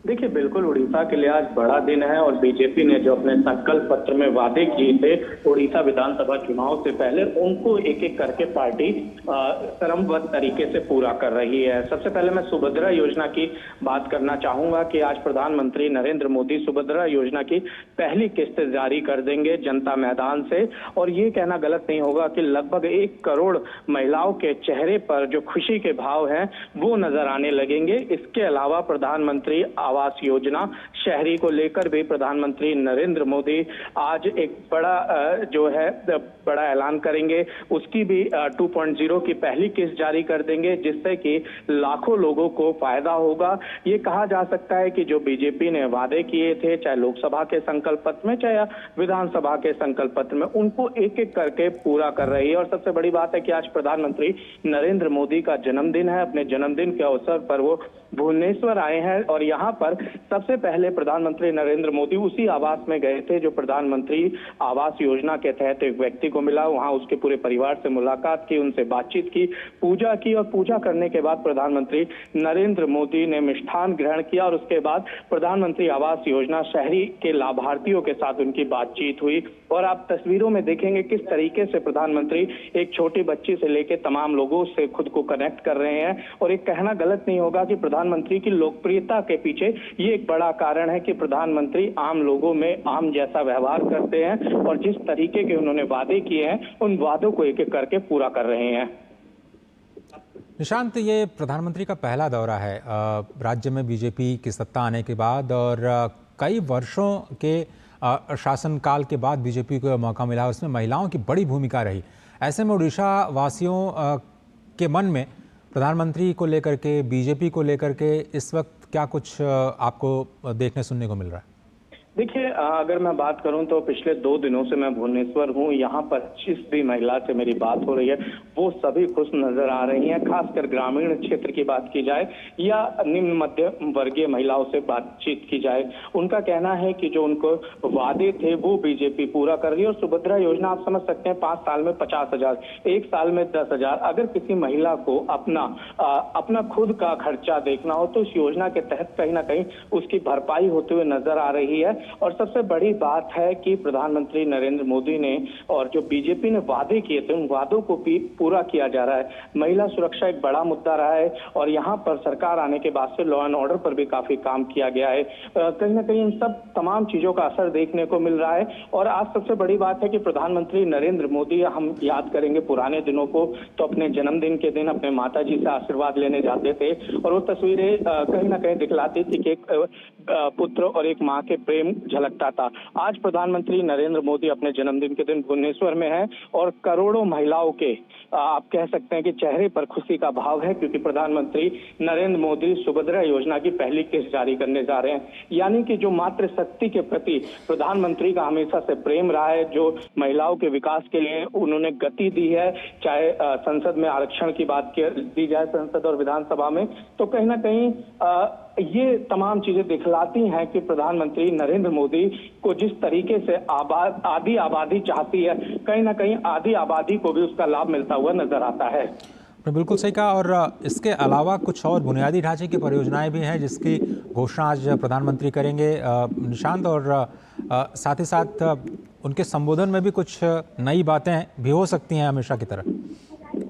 देखिए, बिल्कुल उड़ीसा के लिए आज बड़ा दिन है और बीजेपी ने जो अपने संकल्प पत्र में वादे किए थे उड़ीसा विधानसभा चुनाव से पहले, उनको एक एक करके पार्टी क्रमबद्ध तरीके से पूरा कर रही है। सबसे पहले मैं सुभद्रा योजना की बात करना चाहूंगा कि आज प्रधानमंत्री नरेंद्र मोदी सुभद्रा योजना की पहली किस्त जारी कर देंगे जनता मैदान से। और ये कहना गलत नहीं होगा कि लगभग 1 करोड़ महिलाओं के चेहरे पर जो खुशी के भाव हैं वो नजर आने लगेंगे। इसके अलावा प्रधानमंत्री आवास योजना शहरी को लेकर भी प्रधानमंत्री नरेंद्र मोदी आज एक बड़ा ऐलान करेंगे। उसकी भी 2.0 की पहली किस्त जारी कर देंगे, जिससे कि लाखों लोगों को फायदा होगा। ये कहा जा सकता है कि जो बीजेपी ने वादे किए थे, चाहे लोकसभा के संकल्प पत्र में चाहे विधानसभा के संकल्प पत्र में, उनको एक एक करके पूरा कर रही है। और सबसे बड़ी बात है कि आज प्रधानमंत्री नरेंद्र मोदी का जन्मदिन है। अपने जन्मदिन के अवसर पर वो भुवनेश्वर आए हैं और यहाँ पर सबसे पहले प्रधानमंत्री नरेंद्र मोदी उसी आवास में गए थे जो प्रधानमंत्री आवास योजना के तहत एक व्यक्ति को मिला। वहाँ उसके पूरे परिवार से मुलाकात की, उनसे बातचीत की, पूजा की और पूजा करने के बाद प्रधानमंत्री नरेंद्र मोदी ने मिष्ठान ग्रहण किया और उसके बाद प्रधानमंत्री आवास योजना शहरी के लाभार्थियों के साथ उनकी बातचीत हुई। और आप तस्वीरों में देखेंगे किस तरीके से प्रधानमंत्री एक छोटी बच्ची से लेकर तमाम लोगों से खुद को कनेक्ट कर रहे हैं। और एक कहना गलत नहीं होगा कि प्रधानमंत्री की लोकप्रियता के पीछे ये एक बड़ा कारण है कि प्रधानमंत्री आम लोगों में आम जैसा व्यवहार करते हैं और जिस तरीके के उन्होंने वादे किए हैं उन वादों को एक एक करके पूरा कर रहे हैं। निशांत, ये प्रधानमंत्री का पहला दौरा है राज्य में बीजेपी की सत्ता आने के बाद, और कई वर्षों के शासनकाल के बाद बीजेपी को मौका मिला, उसमें महिलाओं की बड़ी भूमिका रही। ऐसे में उड़ीसा वासियों के मन में प्रधानमंत्री को लेकर के, बीजेपी को लेकर के इस वक्त क्या कुछ आपको देखने सुनने को मिल रहा है? देखिए, अगर मैं बात करूं तो पिछले 2 दिनों से मैं भुवनेश्वर हूं। यहाँ पर जिस भी महिला से मेरी बात हो रही है वो सभी खुश नजर आ रही हैं। खासकर ग्रामीण क्षेत्र की बात की जाए या निम्न मध्यम वर्गीय महिलाओं से बातचीत की जाए, उनका कहना है कि जो उनको वादे थे वो बीजेपी पूरा कर रही है। और सुभद्रा योजना आप समझ सकते हैं, 5 साल में 50,000, 1 साल में 10,000। अगर किसी महिला को अपना खुद का खर्चा देखना हो तो इस योजना के तहत कहीं ना कहीं उसकी भरपाई होते हुए नजर आ रही है। और सबसे बड़ी बात है कि प्रधानमंत्री नरेंद्र मोदी ने और जो बीजेपी ने वादे किए थे उन वादों को भी पूरा किया जा रहा है। महिला सुरक्षा एक बड़ा मुद्दा रहा है और यहाँ पर सरकार आने के बाद से लॉ एंड ऑर्डर पर भी काफी काम किया गया है। कहीं ना कहीं इन सब तमाम चीजों का असर देखने को मिल रहा है। और आज सबसे बड़ी बात है कि प्रधानमंत्री नरेंद्र मोदी, हम याद करेंगे पुराने दिनों को, तो अपने जन्मदिन के दिन अपने माता जी से आशीर्वाद लेने जाते थे और वो तस्वीरें कहीं ना कहीं दिखलाती थी कि एक पुत्र और एक माँ के प्रेम झलकता था। आज प्रधानमंत्री नरेंद्र मोदी अपने जन्मदिन के दिन भुवनेश्वर में है और करोड़ों महिलाओं के आप कह सकते हैं कि चेहरे पर खुशी का भाव है, क्योंकि प्रधानमंत्री नरेंद्र मोदी सुभद्रा योजना की पहली किस्त जारी करने जा रहे हैं। यानी कि जो मातृ शक्ति के प्रति प्रधानमंत्री का हमेशा से प्रेम रहा है, जो महिलाओं के विकास के लिए उन्होंने गति दी है, चाहे संसद में आरक्षण की बात दी जाए संसद और विधानसभा में, तो कहीं ना कहीं ये तमाम चीजें दिखलाती हैं कि प्रधानमंत्री नरेंद्र मोदी को जिस तरीके से आधी आबादी चाहती है, कहीं ना कहीं आधी आबादी को भी उसका लाभ मिलता हुआ नजर आता है। बिल्कुल सही कहा। और इसके अलावा कुछ और बुनियादी ढांचे की परियोजनाएं भी हैं जिसकी घोषणा आज प्रधानमंत्री करेंगे निशांत, और साथ ही साथ उनके संबोधन में भी कुछ नई बातें भी हो सकती हैं हमेशा की तरह।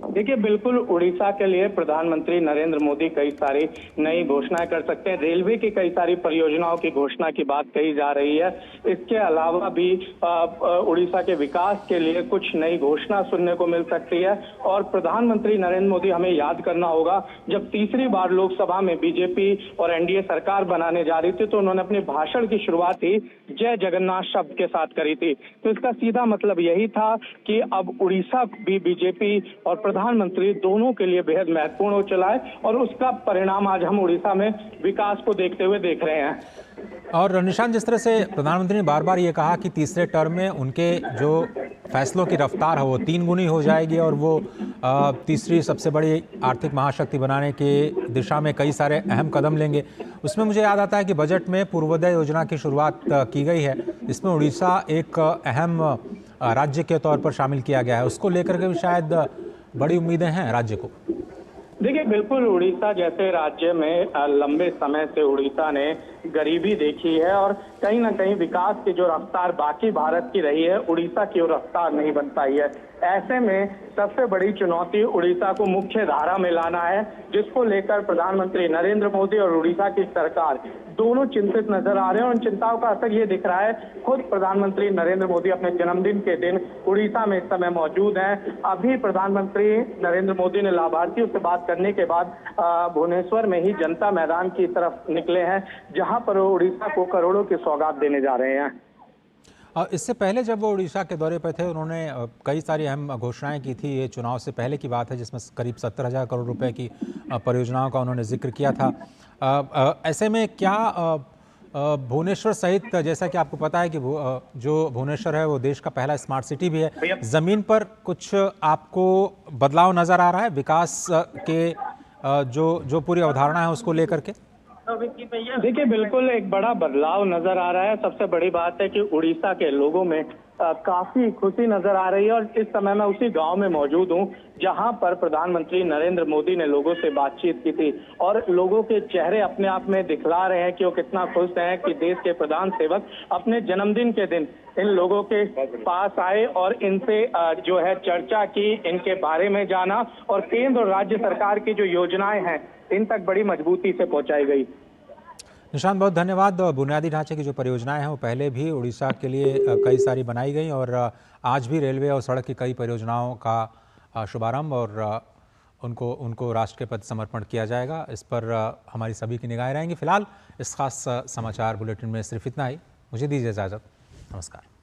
देखिए, बिल्कुल उड़ीसा के लिए प्रधानमंत्री नरेंद्र मोदी कई सारी नई घोषणाएं कर सकते हैं। रेलवे की कई सारी परियोजनाओं की घोषणा की बात कही जा रही है। इसके अलावा भी उड़ीसा के विकास के लिए कुछ नई घोषणा सुनने को मिल सकती है। और प्रधानमंत्री नरेंद्र मोदी, हमें याद करना होगा, जब तीसरी बार लोकसभा में बीजेपी और एनडीए सरकार बनाने जा रही थी तो उन्होंने अपने भाषण की शुरुआत ही जय जगन्नाथ शब्द के साथ करी थी। तो इसका सीधा मतलब यही था कि अब उड़ीसा भी बीजेपी और प्रधानमंत्री दोनों के लिए बेहद महत्वपूर्ण हो चला है और उसका परिणाम आज हम उड़ीसा में विकास को देखते हुए देख रहे हैं। और निशांत, जिस तरह से प्रधानमंत्री ने बार बार ये कहा कि तीसरे टर्म में उनके जो फैसलों की रफ्तार है वो 3 गुनी हो जाएगी और वो तीसरी सबसे बड़ी आर्थिक महाशक्ति बनाने की दिशा में कई सारे अहम कदम लेंगे। उसमें मुझे याद आता है कि बजट में पूर्वोदय योजना की शुरुआत की गई है, जिसमें उड़ीसा एक अहम राज्य के तौर पर शामिल किया गया है। उसको लेकर के भी शायद बड़ी उम्मीदें हैं राज्य को। देखिए, बिल्कुल उड़ीसा जैसे राज्य में लंबे समय से उड़ीसा ने गरीबी देखी है और कहीं ना कहीं विकास की जो रफ्तार बाकी भारत की रही है, उड़ीसा की वो रफ्तार नहीं बन पाई है। ऐसे में सबसे बड़ी चुनौती उड़ीसा को मुख्य धारा में लाना है, जिसको लेकर प्रधानमंत्री नरेंद्र मोदी और उड़ीसा की सरकार दोनों चिंतित नजर आ रहे हैं। और उन चिंताओं का असर ये दिख रहा है, खुद प्रधानमंत्री नरेंद्र मोदी अपने जन्मदिन के दिन उड़ीसा में इस समय मौजूद हैं। अभी प्रधानमंत्री नरेंद्र मोदी ने लाभार्थियों से बात करने के बाद भुवनेश्वर में ही जनता मैदान की तरफ निकले हैं, जहां पर वो उड़ीसा को करोड़ों की सौगात देने जा रहे हैं। इससे पहले जब वो उड़ीसा के दौरे पर थे, उन्होंने कई सारी अहम घोषणाएं की थी। ये चुनाव से पहले की बात है, जिसमें करीब 70,000 करोड़ रुपए की परियोजनाओं का उन्होंने जिक्र किया था। ऐसे में क्या भुवनेश्वर सहित, जैसा कि आपको पता है कि जो भुवनेश्वर है वो देश का पहला स्मार्ट सिटी भी है, जमीन पर कुछ आपको बदलाव नजर आ रहा है विकास के जो पूरी अवधारणा है उसको लेकर के? देखिए, बिल्कुल एक बड़ा बदलाव नजर आ रहा है। सबसे बड़ी बात है कि उड़ीसा के लोगों में काफी खुशी नजर आ रही है और इस समय मैं उसी गांव में मौजूद हूं जहां पर प्रधानमंत्री नरेंद्र मोदी ने लोगों से बातचीत की थी और लोगों के चेहरे अपने आप में दिखला रहे हैं कि वो कितना खुश हैं कि देश के प्रधान सेवक अपने जन्मदिन के दिन इन लोगों के पास आए और इनसे जो है चर्चा की, इनके बारे में जाना और केंद्र और राज्य सरकार की जो योजनाएं हैं इन तक बड़ी मजबूती से पहुंचाई गई। निशांत, बहुत धन्यवाद। बुनियादी ढांचे की जो परियोजनाएं हैं वो पहले भी उड़ीसा के लिए कई सारी बनाई गई और आज भी रेलवे और सड़क की कई परियोजनाओं का शुभारंभ और उनको राष्ट्र के प्रति समर्पण किया जाएगा। इस पर हमारी सभी की निगाहें रहेंगी। फिलहाल इस खास समाचार बुलेटिन में सिर्फ इतना ही। मुझे दीजिए इजाज़त। नमस्कार।